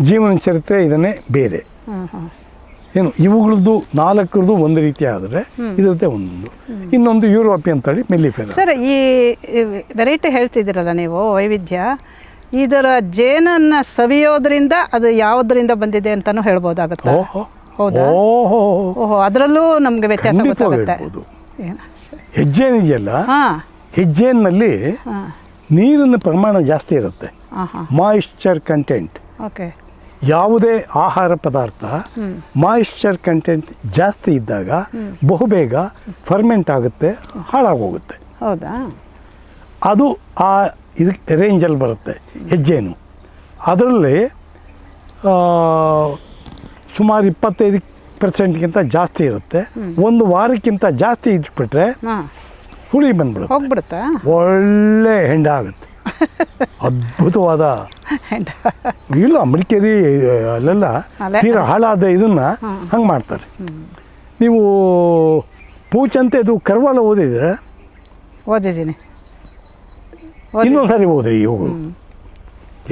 ಜೀವನ ಚರಿತ್ರೆ ಇದನ್ನೇ ಬೇರೆ. ಏನು ಇವುಗಳದ್ದು 4 ಒಂದು ರೀತಿ ಆದರೆ ಇದರದ್ದೇ ಒಂದು. ಇನ್ನೊಂದು ಯುರೋಪಿಯನ್ ತಳಿ ಮೆಲ್ಲಿಫೆರಾ. ಸರ್, ಈ ವೆರೈಟಿ ಹೇಳ್ತಿದ್ದೀರಲ್ಲ ನೀವು, ವೈವಿಧ್ಯ, ಇದರ ಜೇನನ್ನು ಸವಿಯೋದ್ರಿಂದ ಅದು ಯಾವುದರಿಂದ ಬಂದಿದೆ ಅಂತಲೂ ಹೇಳ್ಬೋದಾಗುತ್ತೆ. ಹೌದಾ? ಓಹೋ, ಅದರಲ್ಲೂ ನಮಗೆ ವ್ಯತ್ಯಾಸ ಗೊತ್ತಾಗುತ್ತೆ. ಹೆಜ್ಜೇನಿದೆಯಲ್ಲ, ಹೆಜ್ಜೇನಲ್ಲಿ ನೀರಿನ ಪ್ರಮಾಣ ಜಾಸ್ತಿ ಇರುತ್ತೆ, ಮಾಯಿಶ್ಚರ್ ಕಂಟೆಂಟ್. ಓಕೆ. ಯಾವುದೇ ಆಹಾರ ಪದಾರ್ಥ ಮಾಯಿಶ್ಚರ್ ಕಂಟೆಂಟ್ ಜಾಸ್ತಿ ಇದ್ದಾಗ ಬಹುಬೇಗ ಫರ್ಮೆಂಟ್ ಆಗುತ್ತೆ, ಹಾಳಾಗೋಗುತ್ತೆ. ಹೌದಾ? ಅದು ಆ ಇದಕ್ಕೆ ರೇಂಜಲ್ಲಿ ಬರುತ್ತೆ ಹೆಜ್ಜೇನು. ಅದರಲ್ಲಿ ಸುಮಾರು 25% ಜಾಸ್ತಿ ಇರುತ್ತೆ. 1 ವಾರಕ್ಕಿಂತ ಜಾಸ್ತಿ ಇಟ್ಬಿಟ್ರೆ ಹುಳಿ ಬಂದ್ಬಿಡುತ್ತೆ, ಹೋಗ್ಬಿಡುತ್ತಾ? ಒಳ್ಳೆ ಹೆಂಡ ಆಗುತ್ತೆ. ಅದ್ಭುತವಾದ ಇಲ್ಲ ಮಡಿಕೇರಿ ಅಲ್ಲೆಲ್ಲ ತೀರಾ ಹಾಳಾದ ಇದನ್ನ ಹಂಗೆ ಮಾಡ್ತಾರೆ. ನೀವು ಪೂಚಂತೆ ಇದು ಕರ್ವಾಲ ಓದಿದ್ರೆ? ಓದಿದ್ದೀನಿ. ಇನ್ನೊಂದು ಸಾರಿ ಓದ್ರಿ ಇವು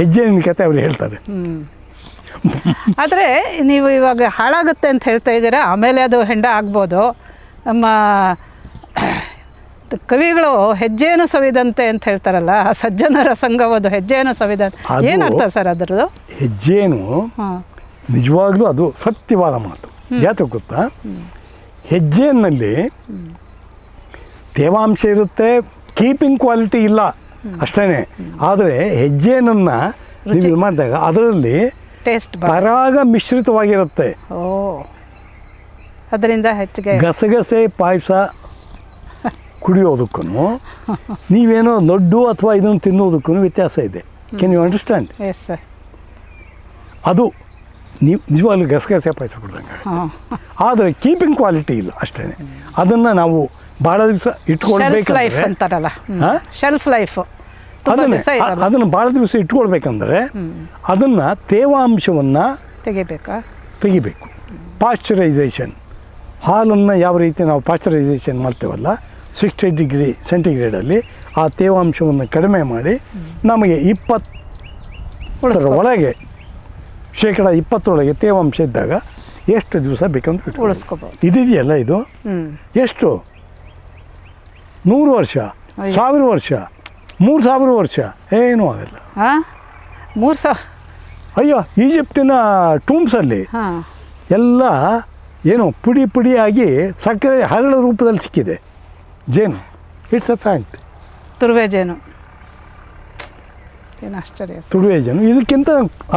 ಹೆಜ್ಜೆನ ಕತೆ ಅವ್ರು ಹೇಳ್ತಾರೆ. ಆದರೆ ನೀವು ಇವಾಗ ಹಾಳಾಗುತ್ತೆ ಅಂತ ಹೇಳ್ತಾ ಇದ್ದೀರಾ, ಆಮೇಲೆ ಅದು ಹೆಂಡ ಆಗ್ಬೋದು. ನಮ್ಮ ಕವಿಗಳು ಹೆಜ್ಜೆಯನ್ನು ಸವಿದಂತೆ ಅಂತ ಹೇಳ್ತಾರಲ್ಲ, ಸಜ್ಜನರ ಸಂಘವದು ಹೆಜ್ಜೆಯನ್ನು ಸವಿದಂತೆ, ಏನರ್ಥ ಸರ್ ಅದರದ್ದು? ಹೆಜ್ಜೇನು ನಿಜವಾಗ್ಲೂ ಅದು ಸತ್ಯವಾದ ಮಾತು. ಯಾಕೆ ಗೊತ್ತಾ? ಹೆಜ್ಜೆಯಲ್ಲಿ ತೇವಾಂಶ ಇರುತ್ತೆ, ಕೀಪಿಂಗ್ ಕ್ವಾಲಿಟಿ ಇಲ್ಲ ಅಷ್ಟೇ. ಆದರೆ ಹೆಜ್ಜೆನನ್ನು ನೀವು ಮಾಡಿದಾಗ ಅದರಲ್ಲಿ ಟೇಸ್ಟ್ ಪರಾಗ ಮಿಶ್ರಿತವಾಗಿರುತ್ತೆ. ಓ, ಅದರಿಂದ ಹೆಚ್ಚಿಗೆ ಗಸಗಸೆ ಪಾಯಸ ಕುಡಿಯೋದಕ್ಕೂ ನೀವೇನೋ ಲಡ್ಡು ಅಥವಾ ಇದನ್ನು ತಿನ್ನೋದಕ್ಕೂ ವ್ಯತ್ಯಾಸ ಇದೆ. Can you understand? Yes sir. ಅದು ನೀವು ನಿಜವಾಗ್ಲೂ ಗಸಗಸೆ ಪಾಯಸ ಕುಡ್ದಂಗೆ. ಆದರೆ ಕೀಪಿಂಗ್ ಕ್ವಾಲಿಟಿ ಇಲ್ಲ ಅಷ್ಟೇ. ಅದನ್ನು ನಾವು ಭಾಳ ದಿವಸ ಇಟ್ಕೊಳ್ಬೇಕಂತಾರಲ್ಲ, ಶೆಲ್ಫ್ ಲೈಫ್, ಅದನ್ನು ಭಾಳ ದಿವಸ ಇಟ್ಕೊಳ್ಬೇಕಂದ್ರೆ ಅದನ್ನು ತೇವಾಂಶವನ್ನು ತೆಗಿಬೇಕು. ಪಾಶ್ಚರೈಸೇಷನ್, ಹಾಲನ್ನು ಯಾವ ರೀತಿ ನಾವು ಪಾಶ್ಚರೈಸೇಷನ್ ಮಾಡ್ತೇವಲ್ಲ 60 ಡಿಗ್ರಿ ಸೆಂಟಿಗ್ರೇಡಲ್ಲಿ ಆ ತೇವಾಂಶವನ್ನು ಕಡಿಮೆ ಮಾಡಿ ನಮಗೆ 20 ಒಳಗೆ, 20% ತೇವಾಂಶ ಇದ್ದಾಗ ಎಷ್ಟು ದಿವಸ ಬೇಕಂದ್ರೆ ಉಳಿಸ್ಕೋಬೋದು. ಇದೆಯಲ್ಲ ಇದು ಎಷ್ಟು 100 ವರ್ಷ, 1000 ವರ್ಷ, 3000 ವರ್ಷ ಏನೂ ಆಗಲ್ಲ. 3000? ಅಯ್ಯೋ, ಈಜಿಪ್ಟಿನ ಟೂಮ್ಸಲ್ಲಿ ಎಲ್ಲ ಏನೋ ಪುಡಿ ಪುಡಿಯಾಗಿ ಸಕ್ಕರೆ ಹರಳ ರೂಪದಲ್ಲಿ ಸಿಕ್ಕಿದೆ ಜೇನು. It's a fact. ತುರುವೆ ಜೇನು, ಏನು ಆಶ್ಚರ್ಯ. ತುರುವೆ ಜೇನು ಇದಕ್ಕಿಂತ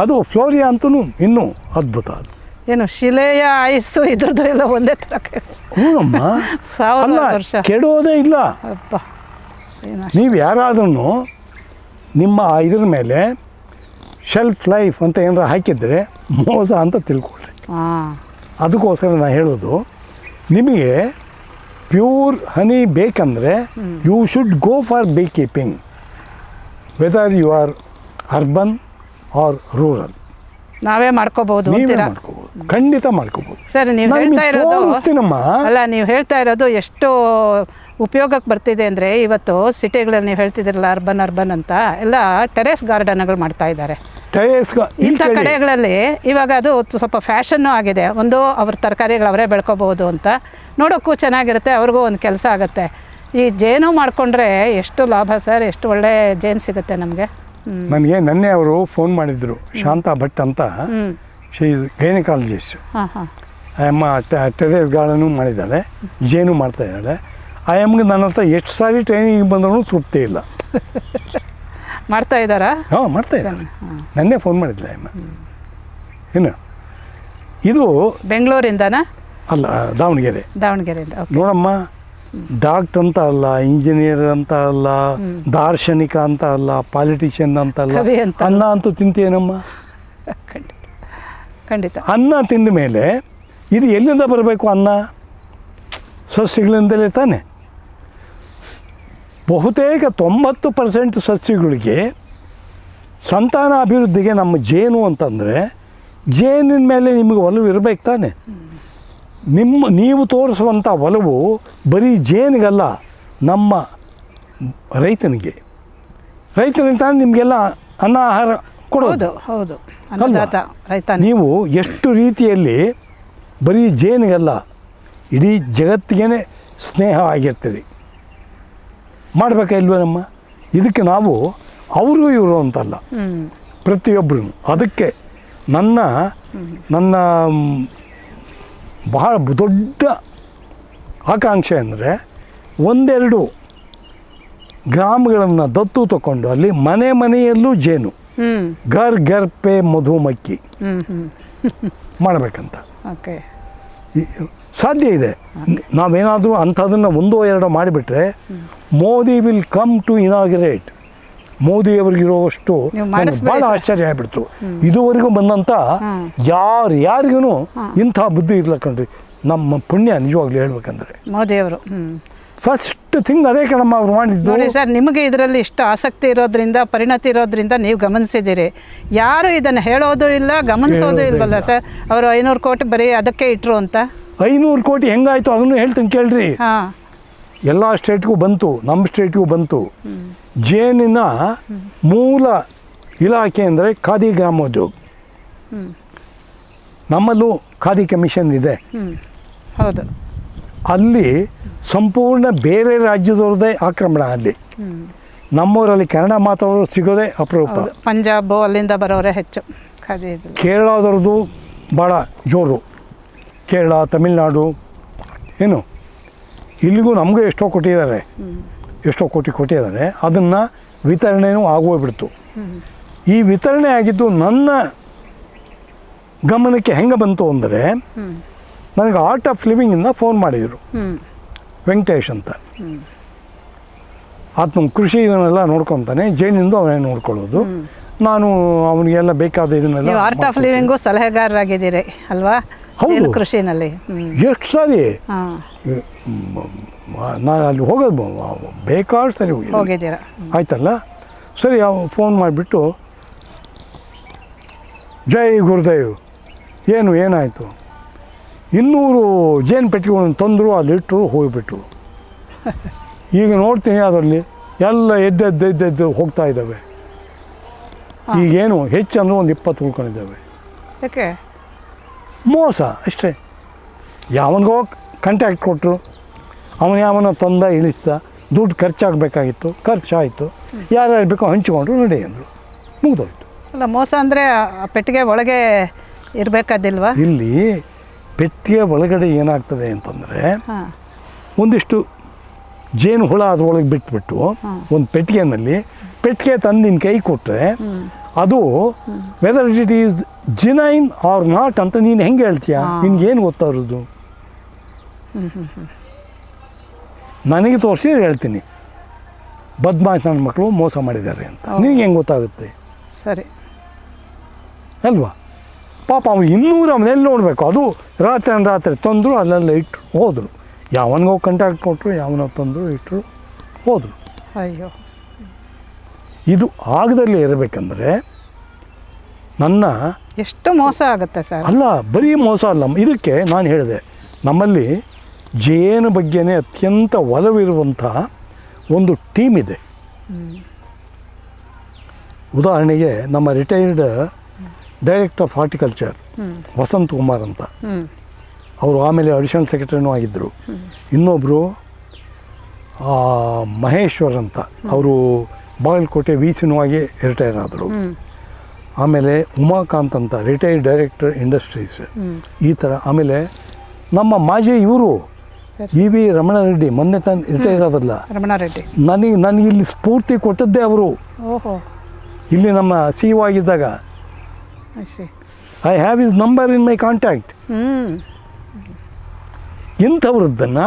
ಅದು ಫ್ಲೋರಿಯಾ ಅಂತೂ ಇನ್ನೂ ಅದ್ಭುತ. ಅದು ಏನು ಶಿಲೆಯ ಆಯುಸ್ಸು ಇದ್ರದ್ದು ಎಲ್ಲ ಒಂದೇ ಥರ. ಹೂನಮ್ಮ, ಅಲ್ಲ ಕೆಡೋದೇ ಇಲ್ಲ. ನೀವು ಯಾರಾದ್ರೂ ನಿಮ್ಮ ಇದ್ರ ಮೇಲೆ ಶೆಲ್ಫ್ ಲೈಫ್ ಅಂತ ಏನಾರ ಹಾಕಿದರೆ ಮೋಸ ಅಂತ ತಿಳ್ಕೊಳ್ಳಿ. ಅದಕ್ಕೋಸ್ಕರ ನಾನು ಹೇಳೋದು, ನಿಮಗೆ ಪ್ಯೂರ್ ಹನಿ ಬೇಕಂದರೆ you should go for beekeeping, whether you are urban or rural. ನಾವೇ ಮಾಡ್ಕೋಬಹುದು, ಖಂಡಿತ ಮಾಡ್ಕೋಬಹುದು ಸರ್. ನೀವು ಹೇಳ್ತಾ ಇರೋದು ಅಲ್ಲ, ನೀವು ಹೇಳ್ತಾ ಇರೋದು ಎಷ್ಟು ಉಪಯೋಗಕ್ಕೆ ಬರ್ತಿದೆ ಅಂದರೆ, ಇವತ್ತು ಸಿಟಿಗಳಲ್ಲಿ ನೀವು ಹೇಳ್ತಿದ್ದೀರಲ್ಲ ಅರ್ಬನ್ ಅಂತ ಎಲ್ಲ ಟೆರೇಸ್ ಗಾರ್ಡನ್ಗಳು ಮಾಡ್ತಾ ಇದ್ದಾರೆ. ಇಂಥ ಕಡೆಗಳಲ್ಲಿ ಇವಾಗ ಅದು ಸ್ವಲ್ಪ ಫ್ಯಾಷನ್ನು ಆಗಿದೆ. ಒಂದು ಅವ್ರ ತರಕಾರಿಗಳು ಅವರೇ ಬೆಳ್ಕೋಬಹುದು ಅಂತ, ನೋಡೋಕ್ಕೂ ಚೆನ್ನಾಗಿರುತ್ತೆ, ಅವ್ರಿಗೂ ಒಂದು ಕೆಲಸ ಆಗುತ್ತೆ. ಈ ಜೇನು ಮಾಡಿಕೊಂಡ್ರೆ ಎಷ್ಟು ಲಾಭ ಸರ್, ಎಷ್ಟು ಒಳ್ಳೆ ಜೇನು ಸಿಗುತ್ತೆ ನಮಗೆ. ನನಗೆ ನೆನ್ನೆ ಅವರು ಫೋನ್ ಮಾಡಿದ್ರು, ಶಾಂತಾ ಭಟ್ ಅಂತ, ಶಿ ಈಸ್ ಗೈನಕಾಲಜಿಸ್ಟ್. ಅಮ್ಮ ಟೆರೇಸ್ ಗಾರ್ಡನು ಮಾಡಿದ್ದಾಳೆ, ಜೇನು ಮಾಡ್ತಾ ಇದ್ದಾಳೆ. ಆ ಅಮ್ಮಗೆ ನನ್ನ ಹತ್ರ ಎಷ್ಟು ಸಾರಿ ಟ್ರೈನಿಂಗ್ ಬಂದ್ರೂ ತೃಪ್ತಿ ಇಲ್ಲ. ಮಾಡ್ತಾ ಇದ್ದಾರಾ? ಹಾಂ ಮಾಡ್ತಾ ಇದ್ದಾರೆ. ನನ್ನೇ ಫೋನ್ ಮಾಡಿದ್ದೆ ಅಮ್ಮ. ಏನು ಇದು ಬೆಂಗಳೂರಿಂದನಾ? ಅಲ್ಲ, ದಾವಣಗೆರೆಯಿಂದ. ನೋಡಮ್ಮ, ಡಾಕ್ಟರ್ ಅಂತ ಅಲ್ಲ, ಇಂಜಿನಿಯರ್ ಅಂತ ಅಲ್ಲ, ದಾರ್ಶನಿಕ ಅಂತ ಅಲ್ಲ, ಪಾಲಿಟಿಷಿಯನ್ ಅಂತ ಅಲ್ಲ, ಕವಿ ಅಂತ. ಅನ್ನ ಅಂತೂ ತಿಂತೀನಮ್ಮ. ಖಂಡಿತ. ಅನ್ನ ತಿಂದ ಮೇಲೆ ಇದು ಎಲ್ಲಿಂದ ಬರಬೇಕು? ಅನ್ನ ಸಸ್ಯಗಳಿಂದಲೇ ತಾನೆ. ಬಹುತೇಕ 90% ಸಸ್ಯಗಳಿಗೆ ಸಂತಾನ ಅಭಿವೃದ್ಧಿಗೆ ನಮ್ಮ ಜೇನು ಅಂತಂದರೆ, ಜೇನಿನ ಮೇಲೆ ನಿಮಗೆ ಒಲವು ಇರಬೇಕು ತಾನೆ. ನೀವು ತೋರಿಸುವಂಥ ಒಲವು ಬರೀ ಜೇನಿಗಲ್ಲ, ನಮ್ಮ ರೈತನಿಗೆ ತಾನೆ ನಿಮಗೆಲ್ಲ ಅನ್ನ ಆಹಾರ ಕೊಡೋದು. ಹೌದು, ಅನ್ನದಾತ ರೈತ. ನೀವು ಎಷ್ಟು ರೀತಿಯಲ್ಲಿ ಬರೀ ಜೇನಿಗಲ್ಲ, ಇಡೀ ಜಗತ್ತಿಗೆ ಸ್ನೇಹ ಆಗಿರ್ತೀರಿ. ಮಾಡಬೇಕಾ ಇಲ್ವೇ ನಮ್ಮ? ಇದಕ್ಕೆ ನಾವು ಅವರು ಇವರು ಅಂತಲ್ಲ, ಪ್ರತಿಯೊಬ್ಬರು. ಅದಕ್ಕೆ ನನ್ನ ಬಹಳ ದೊಡ್ಡ ಆಕಾಂಕ್ಷೆ ಅಂದರೆ, ಒಂದೆರಡು ಗ್ರಾಮಗಳನ್ನು ದತ್ತು ತಗೊಂಡು ಅಲ್ಲಿ ಮನೆಯಲ್ಲೂ ಜೇನು, ಘರ್ ಪೇ ಮಧುಮಕ್ಕಿ ಮಾಡಬೇಕಂತ. ಸಾಧ್ಯ ಇದೆ. ನಾವೇನಾದರೂ ಅಂಥದನ್ನು 1-2 ಮಾಡಿಬಿಟ್ರೆ, Modi will come to inaugurate. ಮೋದಿಯವರಿಗಿರೋವಷ್ಟು ಭಾಳ ಆಶ್ಚರ್ಯ ಆಗಿಬಿಡ್ತು. ಇದುವರೆಗೂ ಬಂದಂಥ ಯಾರಿಗೂ ಇಂಥ ಬುದ್ಧಿ ಇರ್ಲಕ್ಕಂಡ್ರಿ. ನಮ್ಮ ಪುಣ್ಯ ನಿಜವಾಗ್ಲೂ ಹೇಳ್ಬೇಕಂದ್ರೆ ಮೋದಿಯವರು ಫಸ್ಟ್ ಥಿಂಗ್ ಅದೇ ಕಣಮ್ಮ ಅವ್ರು ಮಾಡಿದ್ದು. ನೋಡಿ ಸರ್, ನಿಮಗೆ ಇದರಲ್ಲಿ ಇಷ್ಟು ಆಸಕ್ತಿ ಇರೋದ್ರಿಂದ, ಪರಿಣತಿ ಇರೋದ್ರಿಂದ ನೀವು ಗಮನಿಸಿದ್ದೀರಿ. ಯಾರು ಇದನ್ನು ಹೇಳೋದು ಇಲ್ಲ, ಗಮನಿಸೋದು ಇಲ್ವಲ್ಲ ಸರ್. ಅವರು 500 ಕೋಟಿ ಬರೀ ಅದಕ್ಕೆ ಇಟ್ಟರು ಅಂತ. 500 ಕೋಟಿ ಹೆಂಗಾಯ್ತು ಅದನ್ನು ಹೇಳ್ತೀನಿ ಕೇಳ್ರಿ. ಎಲ್ಲ ಸ್ಟೇಟ್ಗೂ ಬಂತು, ನಮ್ಮ ಸ್ಟೇಟ್ಗೂ ಬಂತು. ಜೇನಿನ ಮೂಲ ಇಲಾಖೆ ಅಂದರೆ ಖಾದಿ ಗ್ರಾಮೋದ್ಯೋಗ. ನಮ್ಮಲ್ಲೂ ಖಾದಿ ಕಮಿಷನ್ ಇದೆ. ಹೌದು. ಅಲ್ಲಿ ಸಂಪೂರ್ಣ ಬೇರೆ ರಾಜ್ಯದವ್ರದ್ದೇ ಆಕ್ರಮಣ. ಅಲ್ಲಿ ನಮ್ಮೂರಲ್ಲಿ ಕನ್ನಡ ಮಾತಾಡೋರು ಸಿಗೋದೇ ಅಪರೂಪ. ಪಂಜಾಬ್ ಅಲ್ಲಿಂದ ಬರೋರೇ ಹೆಚ್ಚು. ಖಾದಿ ಕೇರಳದವ್ರದ್ದು ಭಾಳ ಜೋರು. ಕೇರಳ, ತಮಿಳ್ನಾಡು, ಏನು ಇಲ್ಲಿಗೂ ನಮಗೂ ಎಷ್ಟೋ ಕೋಟಿ ಕೊಟ್ಟಿದ್ದಾರೆ. ಅದನ್ನು ವಿತರಣೆಯೂ ಆಗೋಗ್ಬಿಡ್ತು. ಈ ವಿತರಣೆ ಆಗಿದ್ದು ನನ್ನ ಗಮನಕ್ಕೆ ಹೆಂಗೆ ಬಂತು ಅಂದರೆ, ನನಗೆ ಆರ್ಟ್ ಆಫ್ ಲಿವಿಂಗಿಂದ ಫೋನ್ ಮಾಡಿದರು, ವೆಂಕಟೇಶ್ ಅಂತ. ಆತ್ಮ ಕೃಷಿ ಇದನ್ನೆಲ್ಲ ನೋಡ್ಕೊತಾನೆ, ಜೇನಿಂದು ಅವನೇ ನೋಡ್ಕೊಳ್ಳೋದು. ನಾನು ಅವನಿಗೆಲ್ಲ ಬೇಕಾದ ಇದನ್ನೆಲ್ಲ. ಆರ್ಟ್ ಆಫ್ ಲಿವಿಂಗು ಸಲಹೆಗಾರರಾಗಿದ್ದೀರಿ ಅಲ್ವಾ? ಹೌದು, ಕೃಷಿನಲ್ಲಿ. ಎಷ್ಟು ಸಾರಿ ನಾನು ಅಲ್ಲಿ ಹೋಗೋದು ಬೇಕಾದ್ರೆ ಸರಿ ಹೋಗಿದ್ದೀರಾ? ಆಯ್ತಲ್ಲ, ಸರಿ. ಫೋನ್ ಮಾಡಿಬಿಟ್ಟು, ಜೈ ಗುರುದೇವ್, ಏನಾಯಿತು? 200 ಜೇನು ಪೆಟ್ಟಿಗೆಗಳನ್ನು ತಂದರು, ಅಲ್ಲಿಟ್ಟರು, ಹೋಗಿಬಿಟ್ರು. ಈಗ ನೋಡ್ತೀನಿ ಅದರಲ್ಲಿ ಎಲ್ಲ ಎದ್ದೆದ್ದು ಹೋಗ್ತಾ ಇದ್ದಾವೆ. ಈಗೇನು ಹೆಚ್ಚು ಅಂದರೆ ಒಂದು 20 ಉಳ್ಕೊಂಡಿದ್ದಾವೆ. ಯಾಕೆ? ಮೋಸ ಅಷ್ಟೇ. ಯಾವನಿಗೋ ಕಾಂಟ್ಯಾಕ್ಟ್ ಕೊಟ್ಟರು, ಯಾವನ ತಂದ ಇಳಿಸ್ದ, ದುಡ್ಡು ಖರ್ಚಾಗಬೇಕಾಗಿತ್ತು, ಖರ್ಚಾಯಿತು, ಯಾರ್ಯಾರು ಬೇಕೋ ಹಂಚಿಕೊಂಡ್ರು, ನಡಿ ಅಂದರು, ಮುಗಿದೋಯ್ತು. ಅಲ್ಲ, ಮೋಸ ಅಂದರೆ ಪೆಟ್ಟಿಗೆ ಒಳಗೆ ಇರಬೇಕಾದಿಲ್ವಾ? ಇಲ್ಲಿ ಪೆಟ್ಟಿಗೆ ಒಳಗಡೆ ಏನಾಗ್ತದೆ ಅಂತಂದರೆ, ಒಂದಿಷ್ಟು ಜೇನು ಹುಳ ಅದರೊಳಗೆ ಬಿಟ್ಬಿಟ್ಟು ಒಂದು ಪೆಟ್ಟಿಗೆ ತಂದು ನಿನ್ನ ಕೈ ಕೊಟ್ಟರೆ, ಅದು whether it is genuine or not ಅಂತ ನೀನು ಹೆಂಗೆ ಹೇಳ್ತೀಯ? ನಿನ್ಗೇನು ಗೊತ್ತಾಗೋದು? ನನಗೆ ತೋರಿಸಿ ಹೇಳ್ತೀನಿ, ಬದ್ಮಾಶ್ ನನ್ನ ಮಕ್ಕಳು ಮೋಸ ಮಾಡಿದ್ದಾರೆ ಅಂತ. ನಿನಗೆ ಹೆಂಗೆ ಗೊತ್ತಾಗುತ್ತೆ? ಸರಿ ಅಲ್ವಾ? ಪಾಪ ಅವನು 200 ಅವನೆಲ್ಲಿ ನೋಡಬೇಕು. ಅದು ರಾತ್ರಿ ತಂದರು, ಅಲ್ಲೆಲ್ಲ ಇಟ್ಟರು, ಹೋದರು. ಯಾವನಿಗೋ ಕಾಂಟ್ಯಾಕ್ಟ್ ಕೊಟ್ಟರು, ಯಾವನೋ ತಂದರು, ಇಟ್ಟರು, ಹೋದರು. ಅಯ್ಯೋ, ಇದು ಆಗದಲ್ಲಿ ಇರಬೇಕಂದ್ರೆ ನನ್ನ ಎಷ್ಟು ಮೋಸ ಆಗುತ್ತೆ ಸರ್. ಅಲ್ಲ, ಬರೀ ಮೋಸ ಅಲ್ಲ. ಇದಕ್ಕೆ ನಾನು ಹೇಳಿದೆ, ನಮ್ಮಲ್ಲಿ ಜೇನು ಬಗ್ಗೆನೇ ಅತ್ಯಂತ ಒಲವಿರುವಂಥ ಒಂದು ಟೀಮ್ ಇದೆ. ಉದಾಹರಣೆಗೆ ನಮ್ಮ retired director of horticulture Vasanth Kumar ಅಂತ, ಅವರು ಆಮೇಲೆ ಅಡಿಷನಲ್ ಸೆಕ್ರೆಟರಿನೂ ಆಗಿದ್ದರು. ಇನ್ನೊಬ್ಬರು ಮಹೇಶ್ವರ್ ಅಂತ, ಅವರು ಬಾಗಲಕೋಟೆ ವಿ.ಸಿ.ನೂ ಆಗಿ ರಿಟೈರ್ ಆದರು. ಆಮೇಲೆ ಉಮಾಕಾಂತ್ ಅಂತ, ರಿಟೈರ್ಡ್ ಡೈರೆಕ್ಟರ್ ಇಂಡಸ್ಟ್ರೀಸ್. ಈ ಥರ. ಆಮೇಲೆ ನಮ್ಮ ಮಾಜಿ ಇವರು E.V. ರಮಣಾರೆಡ್ಡಿ, ಮೊನ್ನೆ ರಿಟೈರ್ ಆದಲ್ಲ, ರಮಣಾರೆಡ್ಡಿ, ನನಗೆ ಇಲ್ಲಿ ಸ್ಫೂರ್ತಿ ಕೊಟ್ಟದ್ದೇ ಅವರು. ಇಲ್ಲಿ ನಮ್ಮ ಸಿ ಒ ಆಗಿದ್ದಾಗ I have his number in my contact. ಇಂಥವ್ರದ್ದನ್ನು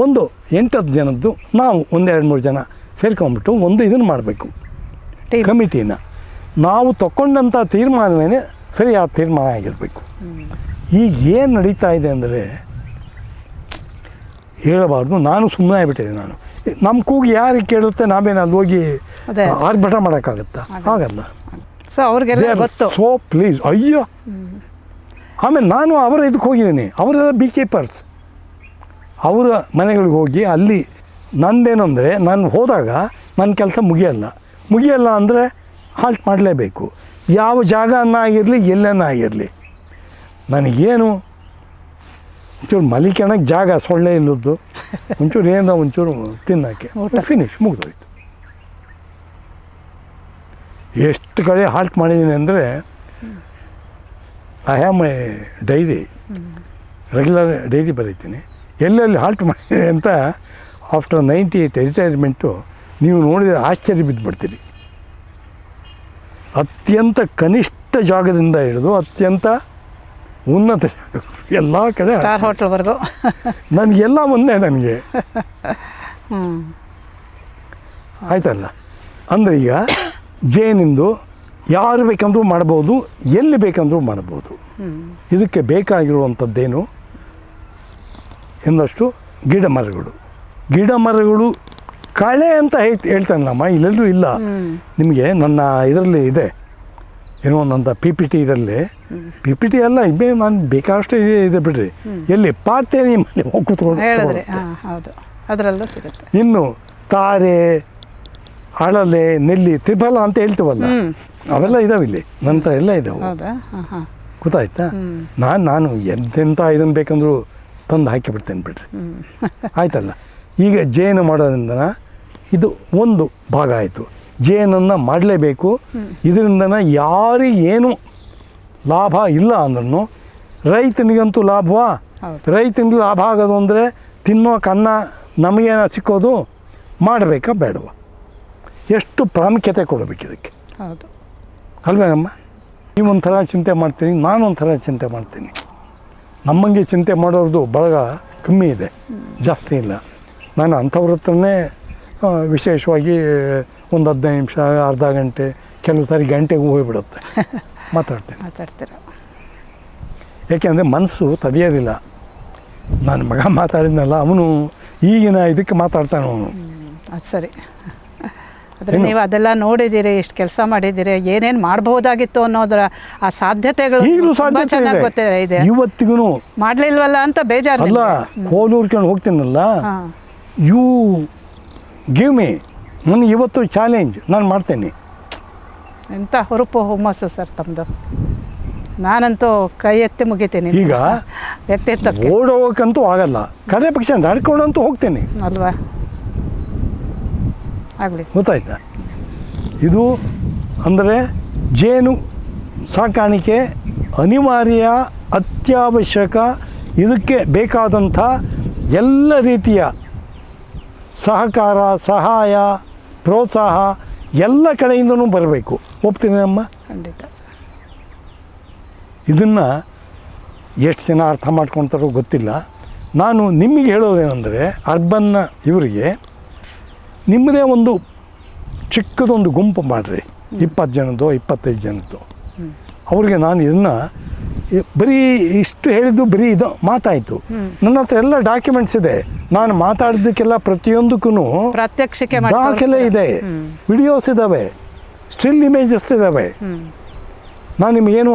ಒಂದು 8-10 ಜನದ್ದು ನಾವು 1-2-3 ಜನ ಸೇರ್ಕೊಂಡ್ಬಿಟ್ಟು ಒಂದು ಇದನ್ನು ಮಾಡಬೇಕು, ಕಮಿಟಿನ. ನಾವು ತಗೊಂಡಂಥ ತೀರ್ಮಾನವೇ ಸರಿಯಾದ ತೀರ್ಮಾನ ಆಗಿರಬೇಕು. ಈಗ ಏನು ನಡೀತಾ ಇದೆ ಅಂದರೆ ಹೇಳಬಾರ್ದು, ನಾನು ಸುಮ್ಮನೆ ಆಗಿಬಿಟ್ಟಿದೆ. ನಾನು ನಮ್ಮ ಕೂಗಿ ಯಾರಿಗೆ ಕೇಳುತ್ತೆ, ನಾವೇನು ಅಲ್ಲಿ ಹೋಗಿ ಆರ್ಭಟ ಮಾಡೋಕ್ಕಾಗತ್ತಾ? ಆಗಲ್ಲ. ಸೊ ಅವ್ರಿಗೆಲ್ಲ ಗೊತ್ತು. ಸೋ ಪ್ಲೀಸ್, ಅಯ್ಯೋ. ಆಮೇಲೆ ನಾನು ಅವರ ಇದಕ್ಕೆ ಹೋಗಿದ್ದೀನಿ, ಅವರೆಲ್ಲ ಬಿ ಕೀಪರ್ಸ್. ಅವರ ಮನೆಗಳಿಗೆ ಹೋಗಿ ಅಲ್ಲಿ ನಂದೇನೆಂದರೆ, ನಾನು ಹೋದಾಗ ನನ್ನ ಕೆಲಸ ಮುಗಿಯಲ್ಲ ಅಂದರೆ ಹಾಲ್ಟ್ ಮಾಡಲೇಬೇಕು. ಯಾವ ಜಾಗನ ಆಗಿರಲಿ, ಎಲ್ಲನ ಆಗಿರಲಿ. ನನಗೇನು ಒಂಚೂರು ಮಲಿಕೆಣಕ್ಕೆ ಜಾಗ ಸೊಳ್ಳೆ ಇಲ್ಲದ್ದು, ಒಂಚೂರು ಏನೋ ಒಂಚೂರು ತಿನ್ನೋಕ್ಕೆ, ಫಿನಿಶ್, ಮುಗಿದೋಯ್ತು. ಎಷ್ಟು ಕಡೆ ಹಾಲ್ಟ್ ಮಾಡಿದ್ದೀನಿ ಅಂದರೆ, I have my diary, regular diary ಬರೀತೀನಿ, ಎಲ್ಲೆಲ್ಲಿ ಹಾಲ್ಟ್ ಮಾಡಿದ್ದೀನಿ ಅಂತ. ಆಫ್ಟರ್ 98 ರಿಟೈರ್ಮೆಂಟು ನೀವು ನೋಡಿದರೆ ಆಶ್ಚರ್ಯ ಬಿದ್ದುಬಿಡ್ತೀರಿ. ಅತ್ಯಂತ ಕನಿಷ್ಠ ಜಾಗದಿಂದ ಹಿಡಿದು ಅತ್ಯಂತ ಉನ್ನತ ಜಾಗ, ಎಲ್ಲ ಕಡೆ ಸ್ಟಾರ್ ಹೋಟೆಲ್ವರೆಗೂ ನನಗೆಲ್ಲ ಒಂದೇ. ನನಗೆ ಆಯ್ತಲ್ಲ. ಅಂದರೆ ಈಗ ಜೇನಿಂದು ಯಾರು ಬೇಕಂದ್ರೂ ಮಾಡ್ಬೋದು, ಎಲ್ಲಿ ಬೇಕಂದ್ರೂ ಮಾಡ್ಬೋದು. ಇದಕ್ಕೆ ಬೇಕಾಗಿರುವಂಥದ್ದೇನು ಎಂದಷ್ಟು ಗಿಡ ಮರಗಳು ಕಳೆ ಅಂತ ಹೇಳ್ತಾನಲ್ಲಮ್ಮ, ಇಲ್ಲೆಲ್ಲೂ ಇಲ್ಲ. ನಿಮಗೆ ನನ್ನ ಇದರಲ್ಲಿ ಇದೆ ಏನೋ ನನ್ನ PPT ಇದರಲ್ಲಿ, PPT ಎಲ್ಲ ಇಬ್ಬೇ ನಾನು ಬೇಕಾದಷ್ಟು ಇದೆ ಬಿಡ್ರಿ. ಎಲ್ಲಿ ಪಾರ್ತೇನೆ ಮನೆ ಹೋಗಿ ಕೂತ್ಕೊಂಡು ಹೌದು, ಅದರಲ್ಲೂ ಸಿಗುತ್ತೆ. ಇನ್ನು ತಾರೆ, ಹಳಲೆ, ನೆಲ್ಲಿ, ತ್ರಿಫಲ ಅಂತ ಹೇಳ್ತೀವಲ್ಲ, ಅವೆಲ್ಲ ಇದಾವೆ ಇಲ್ಲಿ ನನ್ನ ಎಲ್ಲ ಇದಾವೆ. ಗೊತ್ತಾಯ್ತಾ? ನಾನು ಎಂತೆಂಥ ಇದನ್ನು ಬೇಕಂದ್ರೂ ತಂದು ಹಾಕಿಬಿಡ್ತೇನೆ ಬಿಡ್ರಿ. ಆಯ್ತಲ್ಲ. ಈಗ ಜೇನು ಮಾಡೋದ್ರಿಂದ ಇದು ಒಂದು ಭಾಗ ಆಯಿತು. ಜೇನನ್ನು ಮಾಡಲೇಬೇಕು. ಇದರಿಂದ ಯಾರಿಗೇನು ಲಾಭ ಇಲ್ಲ ಅಂದ್ರೂ ರೈತನಿಗಂತೂ ಲಾಭವಾ? ರೈತನಿಗೆ ಲಾಭ ಆಗೋದು ಅಂದರೆ ತಿನ್ನೋಕೆ ಅನ್ನ ನಮಗೇನ ಸಿಕ್ಕೋದು, ಮಾಡಬೇಕಾ ಬೇಡವಾ? ಎಷ್ಟು ಪ್ರಾಮುಖ್ಯತೆ ಕೊಡಬೇಕು ಇದಕ್ಕೆ, ಅಲ್ವೇನಮ್ಮ? ನೀವೊಂಥರ ಚಿಂತೆ ಮಾಡ್ತೀನಿ, ನಾನೊಂಥರ ಚಿಂತೆ ಮಾಡ್ತೀನಿ. ನಮ್ಮಂಗೆ ಚಿಂತೆ ಮಾಡೋದು ಬಳಗ ಕಮ್ಮಿ ಇದೆ, ಜಾಸ್ತಿ ಇಲ್ಲ. ನಾನು ಅಂಥವ್ರ ಹತ್ರನೇ ವಿಶೇಷವಾಗಿ ಒಂದು 15 ನಿಮಿಷ, ಅರ್ಧ ಗಂಟೆ, ಕೆಲವು ಸಾರಿ ಗಂಟೆಗೂ ಹೋಗಿಬಿಡುತ್ತೆ ಮಾತಾಡ್ತೀನಿ. ಏಕೆಂದರೆ ಮನಸ್ಸು ತಡೆಯೋದಿಲ್ಲ. ನನ್ನ ಮಗ ಮಾತಾಡಿದ್ನಲ್ಲ, ಅವನು ಈಗಿನ ಇದಕ್ಕೆ ಮಾತಾಡ್ತಾನೆ ಅವನು. ಅದು ಸರಿ. ಆದರೆ ನೀವು ಅದೆಲ್ಲ ನೋಡಿದ್ದೀರಿ, ಇಷ್ಟು ಕೆಲಸ ಮಾಡಿದ್ದೀರಿ, ಏನೇನು ಮಾಡಬಹುದಾಗಿತ್ತು ಅನ್ನೋದರ ಆ ಸಾಧ್ಯತೆಗಳು ಈಗಲೂ ಸಾಧ್ಯತೆ ಇದೆ. ಇವತ್ತಿಗೂ ಮಾಡಲಿಲ್ವಲ್ಲ ಅಂತ ಬೇಜಾರು. ಅಲ್ಲ, ಕೋಲೂರ್ಕೊಂಡು ಹೋಗ್ತೀನಲ್ಲ, ಯು ಗಿವ್ ಮೀ, ನನಗೆ ಇವತ್ತು ಚಾಲೆಂಜ್, ನಾನು ಮಾಡ್ತೇನೆ. ಎಂಥ ಹುರುಪು ಹುಮ್ಮಸ್ಸು ಸರ್ ತಮ್ಮದು. ನಾನಂತೂ ಕೈ ಎತ್ತಿ ಮುಗಿತೀನಿ. ಈಗ ಎತ್ತೆತ್ತ ಓಡೋಗಕ್ಕಂತೂ ಆಗಲ್ಲ, ಕಡೆ ಪಕ್ಷ ನಡ್ಕೊಂಡಂತೂ ಹೋಗ್ತೇನೆ ಅಲ್ವಾ? ಆಗಲಿ. ಗೊತ್ತಾಯ್ತಾ? ಇದು ಅಂದರೆ ಜೇನು ಸಾಕಾಣಿಕೆ ಅನಿವಾರ್ಯ, ಅತ್ಯವಶ್ಯಕ. ಇದಕ್ಕೆ ಬೇಕಾದಂಥ ಎಲ್ಲ ರೀತಿಯ ಸಹಕಾರ, ಸಹಾಯ, ಪ್ರೋತ್ಸಾಹ ಎಲ್ಲ ಕಡೆಯಿಂದನೂ ಬರಬೇಕು. ಒಪ್ತೀನಿ ಅಮ್ಮ? ಖಂಡಿತ. ಇದನ್ನು ಎಷ್ಟು ಜನ ಅರ್ಥ ಮಾಡ್ಕೊತಾರೋ ಗೊತ್ತಿಲ್ಲ. ನಾನು ನಿಮಗೆ ಹೇಳೋದೇನೆಂದರೆ, ಅರ್ಬನ್ನ ಇವರಿಗೆ ನಿಮ್ಮದೇ ಒಂದು ಚಿಕ್ಕದೊಂದು ಗುಂಪು ಮಾಡಿರಿ, 20 ಜನದ್ದು 25 ಜನದ್ದು. ಅವ್ರಿಗೆ ನಾನು ಇದನ್ನು ಬರೀ ಇಷ್ಟು ಹೇಳಿದ್ದು ಬರೀ ಇದು ಮಾತಾಯಿತು. ನನ್ನ ಹತ್ರ ಎಲ್ಲ ಡಾಕ್ಯುಮೆಂಟ್ಸ್ ಇದೆ. ನಾನು ಮಾತಾಡಿದ್ದಕ್ಕೆಲ್ಲ ಪ್ರತಿಯೊಂದಕ್ಕೂ ಪ್ರಾತ್ಯಕ್ಷಿಕೆ ದಾಖಲೆ ಇದೆ, ವಿಡಿಯೋಸ್ ಇದ್ದಾವೆ, ಸ್ಟಿಲ್ ಇಮೇಜಸ್ ಇದ್ದಾವೆ. ನಾನು ನಿಮಗೇನು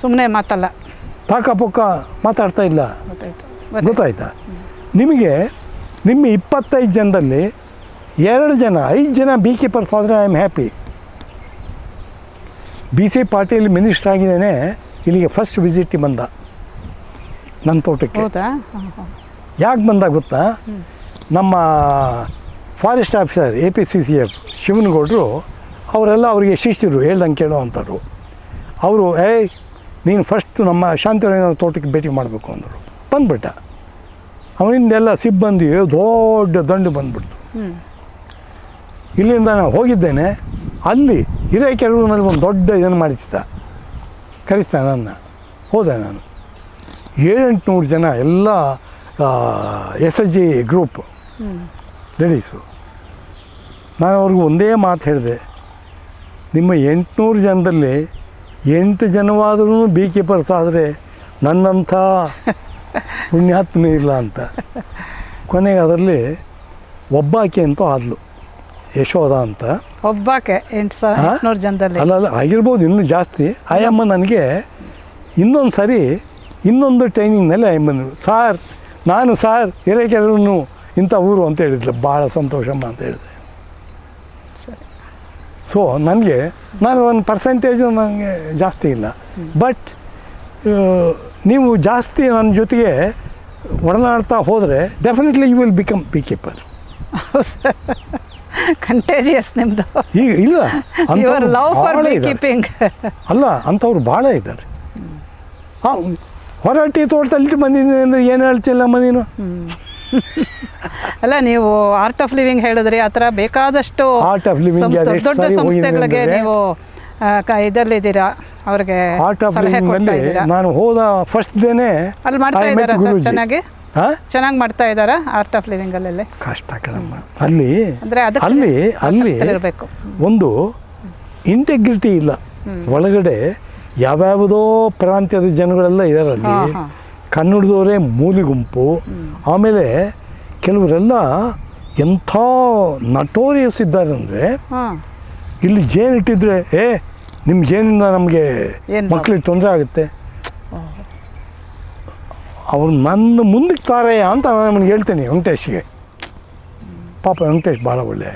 ಸುಮ್ಮನೆ ಮಾತಲ್ಲ, ಪಾಕ ಮಾತಾಡ್ತಾ ಇಲ್ಲ. ಗೊತ್ತಾಯ್ತಾ? ನಿಮಗೆ ನಿಮ್ಮ 25 ಜನದಲ್ಲಿ 2 ಜನ 5 ಜನ ಬಿ ಕೀಪರ್ಸ್ ಆದರೆ I am happy. BC Patil minister ಆಗಿದ್ದೇನೆ, ಇಲ್ಲಿಗೆ ಫಸ್ಟ್ ವಿಸಿಟಿಗೆ ಬಂದ ನನ್ನ ತೋಟಕ್ಕೆ. ಯಾಕೆ ಬಂದ ಗೊತ್ತಾ? ನಮ್ಮ ಫಾರೆಸ್ಟ್ ಆಫೀಸರ್ APCCF ಶಿವನಗೌಡರು ಅವರೆಲ್ಲ ಅವರಿಗೆ ಶಿಷ್ಯರು, ಹೇಳ್ದಂಗೆ ಕೇಳೋ ಅಂಥವ್ರು. ಅವರು ನೀನು ಫಸ್ಟು ನಮ್ಮ ಶಾಂತಿರಾಯನ ತೋಟಕ್ಕೆ ಭೇಟಿ ಮಾಡಬೇಕು ಅಂದರು. ಬಂದುಬಿಟ್ಟ. ಅವನಿಂದೆಲ್ಲ ಸಿಬ್ಬಂದಿ ದೊಡ್ಡ ದಂಡು ಬಂದುಬಿಡ್ತು. ಇಲ್ಲಿಂದ ನಾನು ಹೋಗಿದ್ದೇನೆ. ಅಲ್ಲಿ ಹಿರೇಕೆರೂರಿನಲ್ಲಿ ಒಂದು ದೊಡ್ಡ ಇದನ್ನು ಮಾಡಿಸ್ದ, ಕರೆಸ್ತಾ ನನ್ನ ಹೋದೆ ನಾನು. 700-800 ಜನ ಎಲ್ಲ SHG ಗ್ರೂಪ್ ಲೇಡೀಸು. ನಾನು ಅವ್ರಿಗೆ ಒಂದೇ ಮಾತು ಹೇಳಿದೆ, ನಿಮ್ಮ 800 ಜನದಲ್ಲಿ 8 ಜನವಾದ್ರೂ ಬೀ ಕೀಪರ್ಸ್ ಆದರೆ ನನ್ನಂಥ ಪುಣ್ಯಾತ್ಮನೇ ಇಲ್ಲ ಅಂತ. ಕೊನೆಗೆ ಅದರಲ್ಲಿ ಒಬ್ಬಾಕೆ ಅಂತೂ ಆದ್ಲು, ಯಶೋಧ ಅಂತ. ಒಬ್ಬಾಕೆ 800 ಜನದಲ್ಲಿ ಅಲ್ಲ ಆಗಿರ್ಬೋದು ಇನ್ನೂ ಜಾಸ್ತಿ. ಆಯಮ್ಮ ನನಗೆ ಇನ್ನೊಂದು ಸರಿ ಇನ್ನೊಂದು ಟ್ರೈನಿಂಗ್ನಲ್ಲಿ ಆಯಮ್ಮನು ನಾನು ಹಿರೇಕೆರೂರು ಇಂಥ ಊರು ಅಂತ ಹೇಳಿದ್ಲು. ಭಾಳ ಸಂತೋಷಮ್ಮ ಅಂತ ಹೇಳಿದೆ. ಸರಿ. ಸೊ ನಾನು ಒಂದು ಪರ್ಸೆಂಟೇಜು ನನಗೆ ಜಾಸ್ತಿ ಇಲ್ಲ, ಬಟ್ ನೀವು ಜಾಸ್ತಿ ನನ್ನ ಜೊತೆಗೆ ಒಡನಾಡ್ತಾ ಹೋದರೆ definitely you will become beekeeper. Contagious ನಿಮ್ಮದು. ಈಗ ಇಲ್ಲ your love for beekeeping. ಅಲ್ಲ, ಅಂಥವ್ರು ಭಾಳ ಇದ್ದಾರೆ. ಹೊರಟಿ ತೋಟದಲ್ಲಿ ಬಂದಿದ್ದೀನಿ ಅಂದರೆ ಏನು ಹೇಳ್ತಿಲ್ಲಮ್ಮ ನೀನು. ಅಲ್ಲ, ನೀವು ಆರ್ಟ್ ಆಫ್ ಲಿವಿಂಗ್ ಹೇಳಿದ್ರಿ, ಆ ಥರ ಬೇಕಾದಷ್ಟು ಆರ್ಟ್ ಆಫ್ ಲಿವಿಂಗ್ ದೊಡ್ಡ ಸಂಸ್ಥೆಗಳಿಗೆ ನೀವು ಇದರಲ್ಲಿದ್ದೀರಾ. ಅವ್ರಿಗೆ ಆರ್ಟ್ ಆಫ್ ಲಿವಿಂಗ್ನಲ್ಲಿ ನಾನು ಹೋದ ಫಸ್ಟ್ ಡೇನೇ ಅಲ್ಲಿ ಮಾಡ್ತಾ ಇದ್ದಾರಾ ಸರ್? ಚೆನ್ನಾಗಿ ಮಾಡ್ತಾ ಇದ್ದಾರಾ ಆರ್ಟ್ ಆಫ್ ಲಿವಿಂಗಲ್ಲಿ? ಕಷ್ಟ ಕಣಮ್ಮ. ಅಲ್ಲಿ ಅಂದರೆ ಅಲ್ಲಿ ಇರಬೇಕು, ಒಂದು ಇಂಟೆಗ್ರಿಟಿ ಇಲ್ಲ. ಒಳಗಡೆ ಯಾವ್ಯಾವುದೋ ಪ್ರಾಂತ್ಯದ ಜನಗಳೆಲ್ಲ ಇದ್ದಾರೆ ಅಲ್ಲಿ. ಕನ್ನಡದವರೇ ಮೂಲಿ ಗುಂಪು. ಆಮೇಲೆ ಕೆಲವರೆಲ್ಲ ಎಂಥ ನಟೋರಿಯಸ್ ಇದ್ದಾರೆ ಅಂದರೆ, ಇಲ್ಲಿ ಜೇನು ಇಟ್ಟಿದ್ರೆ ನಿಮ್ಮ ಜೇನಿಂದ ನಮಗೆ ಮಕ್ಕಳಿಗೆ ತೊಂದರೆ ಆಗುತ್ತೆ, ಅವ್ರು ನನ್ನ ಮುಂದಕ್ಕೆ ತಾರೆಯ ಅಂತ ನಾನು ಹೇಳ್ತೀನಿ ವೆಂಕಟೇಶ್ಗೆ. ಪಾಪ ವೆಂಕಟೇಶ್ ಭಾಳ ಒಳ್ಳೆ,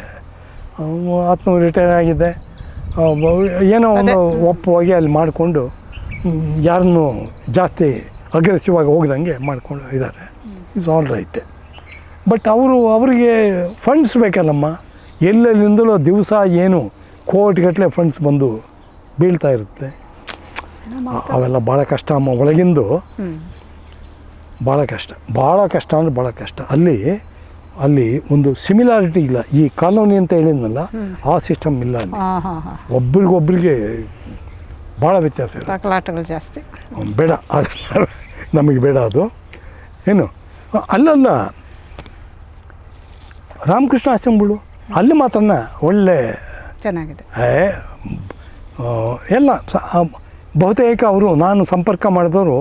ಆತ್ಮ ರಿಟೈರ್ ಆಗಿದೆ. ಏನೋ ಒಂದು ಒಪ್ಪುವಾಗಿ ಅಲ್ಲಿ ಮಾಡಿಕೊಂಡು ಯಾರನ್ನೂ ಜಾಸ್ತಿ ಅಗ್ರೆಸಿವ್ ಆಗಿ ಹೋಗ್ದಂಗೆ ಮಾಡ್ಕೊಂಡು ಇದ್ದಾರೆ. It's all right. ಬಟ್ ಅವರಿಗೆ ಫಂಡ್ಸ್ ಬೇಕಲ್ಲಮ್ಮ. ಎಲ್ಲೆಲ್ಲಿಂದಲೋ ದಿವಸ ಏನು ಕೋಟಿಗಟ್ಟಲೆ ಫಂಡ್ಸ್ ಬಂದು ಬೀಳ್ತಾ ಇರುತ್ತೆ. ಅವೆಲ್ಲ ಭಾಳ ಕಷ್ಟ ಅಮ್ಮ. ಒಳಗಿಂದು ಭಾಳ ಕಷ್ಟ ಅಂದರೆ ಭಾಳ ಕಷ್ಟ. ಅಲ್ಲಿ ಒಂದು ಸಿಮಿಲಾರಿಟಿ ಇಲ್ಲ. ಈ ಕಾಲೋನಿ ಅಂತ ಹೇಳಿದ್ನಲ್ಲ, ಆ ಸಿಸ್ಟಮ್ ಇಲ್ಲ ಅಲ್ಲಿ. ಒಬ್ರಿಗೊಬ್ರಿಗೆ ಭಾಳ ವ್ಯತ್ಯಾಸ ಇದೆ, ಜಾಸ್ತಿ. ಬೇಡ, ಅದು ನಮಗೆ ಬೇಡ. ಅದು ಏನು ಅಲ್ಲಲ್ಲ, ರಾಮಕೃಷ್ಣ ಆಶ್ರಮಗಳು ಅಲ್ಲಿ ಮಾತ್ರ ಒಳ್ಳೆ ಚೆನ್ನಾಗಿದೆ. ಎಲ್ಲ ಬಹುತೇಕ ನಾನು ಸಂಪರ್ಕ ಮಾಡಿದವರು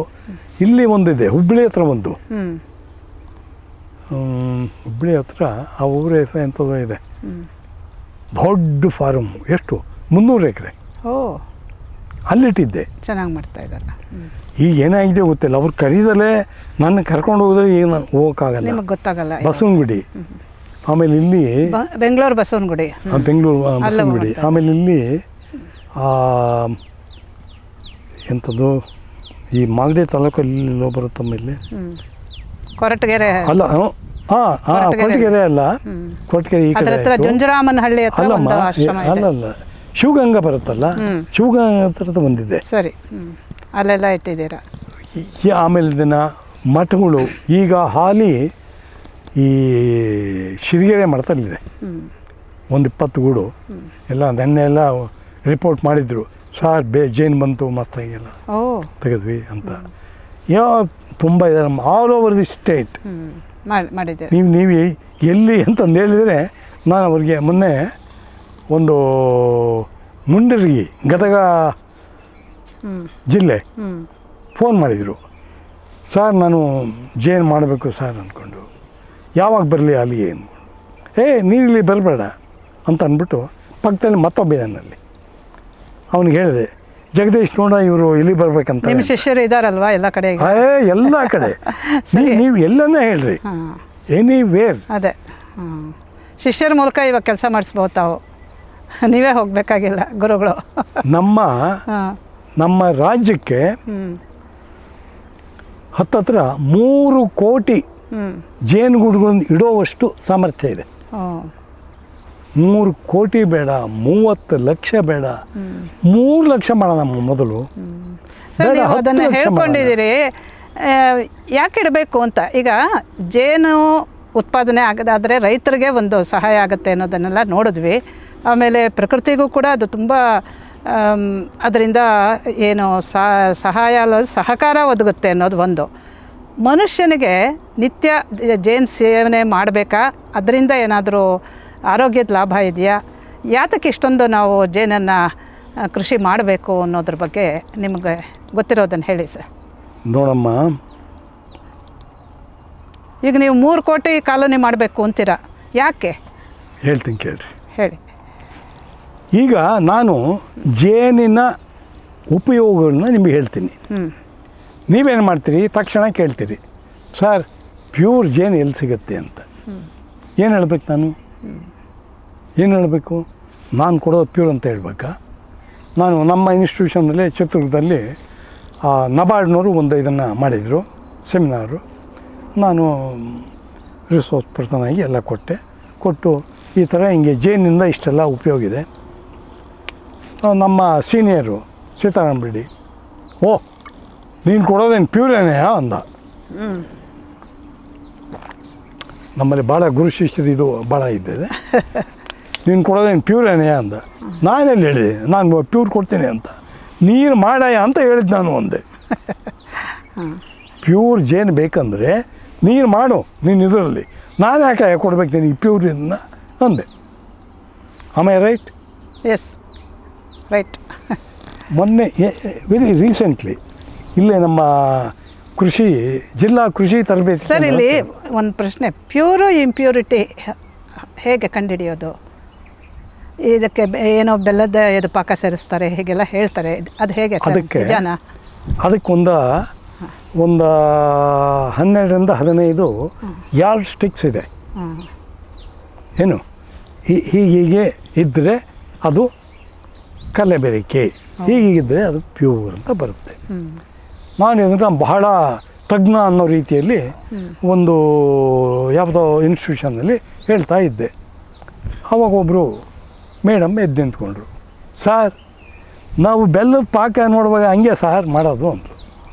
ಇಲ್ಲಿ ಒಂದಿದೆ, ಹುಬ್ಬಳ್ಳಿ ಹತ್ರ ಒಂದು, ಹುಬ್ಬಳ್ಳಿ ಹತ್ರ ಆ ಊರ ಹೆಸರು ಎಂಥದ್ದು ಇದೆ, ದೊಡ್ಡ ಫಾರಮ್, ಎಷ್ಟು 300 ಎಕರೆ. ಅಲ್ಲಿಟ್ಟಿದ್ದೆ. ಚೆನ್ನಾಗಿ ಮಾಡ್ತಾ ಇದ್ದಾರೆ. ಈಗ ಏನಾಗಿದೆ ಗೊತ್ತಿಲ್ಲ, ಅವ್ರು ಕರೀದಲ್ಲೇ ನನ್ನ ಕರ್ಕೊಂಡು ಹೋದ್ರೆ ಈಗ ನಾನು ಹೋಗೋಕ್ಕಾಗಲ್ಲ, ಗೊತ್ತಾಗಲ್ಲ. ಬಸವನಗುಡಿ, ಆಮೇಲೆ ಇಲ್ಲಿ ಬೆಂಗಳೂರು ಬಸವನಗುಡಿ, ಬೆಂಗಳೂರು ಬಸವನಗುಡಿ, ಆಮೇಲೆ ಇಲ್ಲಿ ಎಂಥದ್ದು ಈ ಮಾಗಡಿ ತಾಲೂಕಲ್ಲಿ ಬರುತ್ತಮ್ಮ, ಇಲ್ಲಿ ಕೊರಟಗೆರೆ ಅಲ್ಲ, ಕೊರಟಗೆರೆ ಅಲ್ಲ, ಕೊರಟಗೆರೆ ಈ ಕಡೆ ಜುಂಜರಾಮನಹಳ್ಳಿ ಅಲ್ಲಲ್ಲ, ಶಿವಗಂಗಾ ಬರುತ್ತಲ್ಲ, ಶಿವಗಂಗಾ ಹತ್ರ ಬಂದಿದೆ. ಸರಿ, ಅಲ್ಲೆಲ್ಲ ಇಟ್ಟಿದ್ದೀರಾ. ಆಮೇಲೆ ದಿನ ಮಠಗಳು ಈಗ ಹಾಲಿ ಈ ಶಿರಿಗೆರೆ ಮಠದಲ್ಲಿದೆ ಒಂದು 20 ಗೂಡು. ಎಲ್ಲ ನೆನ್ನೆ ಎಲ್ಲ ರಿಪೋರ್ಟ್ ಮಾಡಿದ್ರು, ಸಾರ್ ಜೇನು ಬಂತು ಮಸ್ತಾಗೆಲ್ಲ ತೆಗೆದ್ವಿ ಅಂತ. ತುಂಬ ಇದ್ದಾರೆ ಆಲ್ ಓವರ್ ದಿ ಸ್ಟೇಟ್ ಮಾಡಿದ್ದಾರೆ. ನೀವು ಎಲ್ಲಿ ಅಂತಂದು ಹೇಳಿದರೆ, ನಾನು ಅವ್ರಿಗೆ ಮೊನ್ನೆ ಒಂದು ಮುಂಡರಗಿ ಗದಗ ಜಿಲ್ಲೆ ಫೋನ್ ಮಾಡಿದರು, ಸರ್ ನಾನು ಜೇನು ಮಾಡಬೇಕು ಸರ್ ಅಂದ್ಕೊಂಡು, ಯಾವಾಗ ಬರಲಿ ಅಲ್ಲಿಗೆ ಅಂದ್ಕೊಂಡು, ನೀನಿಲ್ಲಿ ಬರಬೇಡ ಅಂತ ಅಂದ್ಬಿಟ್ಟು ಪಕ್ಕದಲ್ಲಿ ಮತ್ತೊಬ್ಬ ಇದ್ದಾನಲ್ಲಿ, ಅವನಿಗೆ ಹೇಳಿದೆ, ಜಗದೀಶ್ ನೋಡ ಇವರು ಇಲ್ಲಿ ಬರ್ಬೇಕಂತ. ನಿಮ್ಮ ಶಿಷ್ಯರು ಇದ್ದಾರಲ್ವಾ ಎಲ್ಲ ಕಡೆ? ಎಲ್ಲ ಕಡೆ. ನೀವು ಎಲ್ಲನೇ ಹೇಳ್ರಿ, ಎನಿವೇರ್. ಅದೇ ಶಿಷ್ಯರ ಮೂಲಕ ಇವಾಗ ಕೆಲಸ ಮಾಡಿಸ್ಬೋದು ತಾವು, ನೀವೇ ಹೋಗಬೇಕಾಗಿಲ್ಲ ಗುರುಗಳು. ನಮ್ಮ ರಾಜ್ಯಕ್ಕೆ ಹತ್ತತ್ರ 3 ಕೋಟಿ ಜೇನುಗೂಡುಗಳನ್ನು ಇಡೋವಷ್ಟು ಸಾಮರ್ಥ್ಯ ಇದೆ. 3 ಕೋಟಿ ಬೇಡ, 30 ಲಕ್ಷ ಬೇಡ, 3 ಲಕ್ಷ ಮಾಡೋಣ ಮೊದಲು. ಅದನ್ನು ಹೇಳ್ಕೊಂಡಿದ್ದೀರಿ, ಯಾಕೆ ಇಡಬೇಕು ಅಂತ. ಈಗ ಜೇನು ಉತ್ಪಾದನೆ ಆಗೋದಾದರೆ ರೈತರಿಗೆ ಒಂದು ಸಹಾಯ ಆಗುತ್ತೆ ಅನ್ನೋದನ್ನೆಲ್ಲ ನೋಡಿದ್ವಿ. ಆಮೇಲೆ ಪ್ರಕೃತಿಗೂ ಕೂಡ ಅದು ತುಂಬ ಅದರಿಂದ ಏನು ಸಹಾಯ ಅಲ್ಲ ಸಹಕಾರ ಒದಗುತ್ತೆ ಅನ್ನೋದು ಒಂದು. ಮನುಷ್ಯನಿಗೆ ನಿತ್ಯ ಜೇನು ಸೇವನೆ ಮಾಡಬೇಕಾ? ಅದರಿಂದ ಏನಾದರೂ ಆರೋಗ್ಯದ ಲಾಭ ಇದೆಯಾ? ಯಾತಕ್ಕೆ ಇಷ್ಟೊಂದು ನಾವು ಜೇನನ್ನು ಕೃಷಿ ಮಾಡಬೇಕು ಅನ್ನೋದ್ರ ಬಗ್ಗೆ ನಿಮಗೆ ಗೊತ್ತಿರೋದನ್ನು ಹೇಳಿ ಸರ್. ನೋಡಮ್ಮ, ಈಗ ನೀವು 3 ಕೋಟಿ ಕಾಲೋನಿ ಮಾಡಬೇಕು ಅಂತೀರಾ, ಯಾಕೆ? ಹೇಳ್ತೀನಿ ಕೇಳ್ರಿ. ಹೇಳಿ. ಈಗ ನಾನು ಜೇನಿನ ಉಪಯೋಗಗಳನ್ನ ನಿಮಗೆ ಹೇಳ್ತೀನಿ. ನೀವೇನು ಮಾಡ್ತೀರಿ? ತಕ್ಷಣ ಕೇಳ್ತೀರಿ, ಸರ್ ಪ್ಯೂರ್ ಜೇನು ಎಲ್ಲಿ ಸಿಗುತ್ತೆ ಅಂತ. ಏನು ಹೇಳ್ಬೇಕು ನಾನು? ಏನು ಹೇಳಬೇಕು? ನಾನು ಕೊಡೋದು ಪ್ಯೂರ್ ಅಂತ ಹೇಳ್ಬೇಕಾ? ನಾನು ನಮ್ಮ ಇನ್ಸ್ಟಿಟ್ಯೂಷನಲ್ಲಿ ಚಿತ್ರದುರ್ಗದಲ್ಲಿ ನಬಾರ್ಡ್ನವರು ಒಂದು ಇದನ್ನು ಮಾಡಿದರು, ಸೆಮಿನಾರು. ನಾನು ರಿಸೋರ್ಸ್ ಪರ್ಸನ್ ಆಗಿ ಎಲ್ಲ ಕೊಟ್ಟು ಈ ಥರ ಹಿಂಗೆ ಜೇನಿಂದ ಇಷ್ಟೆಲ್ಲ ಉಪಯೋಗ ಇದೆ. ನಮ್ಮ ಸೀನಿಯರು ಸೀತಾರಾಮ ರೆಡ್ಡಿ, ಓ ನೀನು ಕೊಡೋದೇನು ಪ್ಯೂರೇನೇ ಅಂದ. ನಮ್ಮಲ್ಲಿ ಭಾಳ ಗುರು ಶಿಷ್ಯರು ಇದು ಭಾಳ ಇದ್ದಿದೆ. ನೀನು ಕೊಡೋದೇನು ಪ್ಯೂರೇನೇ ಅಂದ. ನಾನೆಲ್ಲಿ ಹೇಳಿದೆ ನಾನು ಪ್ಯೂರ್ ಕೊಡ್ತೀನಿ ಅಂತ? ನೀರು ಮಾಡಾಯ ಅಂತ ಹೇಳಿದ್ದು ನಾನು ಒಂದೇ. ಪ್ಯೂರ್ ಜೇನು ಬೇಕಂದರೆ ನೀರು ಮಾಡು ನೀನು ಇದರಲ್ಲಿ, ನಾನು ಯಾಕೆ ಕೊಡ್ಬೇಕು ನೀನು ಪ್ಯೂರ್ ಇದನ್ನ ಅಂದೆ. Am I right? Yes right. ಮೊನ್ನೆ ವೆರಿ ರೀಸೆಂಟ್ಲಿ ಇಲ್ಲೇ ನಮ್ಮ ಜಿಲ್ಲಾ ಕೃಷಿ ತರಬೇತಿ ಸರ್, ಇಲ್ಲಿ ಒಂದು ಪ್ರಶ್ನೆ, ಪ್ಯೂರು ಇಂಪ್ಯೂರಿಟಿ ಹೇಗೆ ಕಂಡುಹಿಡಿಯೋದು? ಇದಕ್ಕೆ ಏನೋ ಬೆಲ್ಲದ ಇದು ಪಾಕ ಸೇರಿಸ್ತಾರೆ ಹೀಗೆಲ್ಲ ಹೇಳ್ತಾರೆ, ಅದು ಹೇಗೆ? ಅದಕ್ಕೆ ಒಂದು 12ರಿಂದ 15 ಯಾರ್ಡ್ ಸ್ಟಿಕ್ಸ್ ಇದೆ. ಏನು ಹೀಗೆ ಇದ್ದರೆ ಅದು ಕಲೆಬೆರಕೆ, ಹೀಗಿದ್ದರೆ ಅದು ಪ್ಯೂರ್ ಅಂತ ಬರುತ್ತೆ. ನಾನೇನಂದ್ರೆ ಬಹಳ ತಜ್ಞ ಅನ್ನೋ ರೀತಿಯಲ್ಲಿ ಒಂದು ಯಾವುದೋ ಇನ್ಸ್ಟಿಟ್ಯೂಷನ್ನಲ್ಲಿ ಹೇಳ್ತಾ ಇದ್ದೆ. ಅವಾಗ ಒಬ್ಬರು ಮೇಡಮ್ ಎದ್ದು ನಿಂತ್ಕೊಂಡ್ರು, ಸಾರ್ ನಾವು ಬೆಲ್ಲದ ಪಾಕ ನೋಡುವಾಗ ಹಂಗೆ ಸಾರ್ ಮಾಡೋದು ಅಂದರು.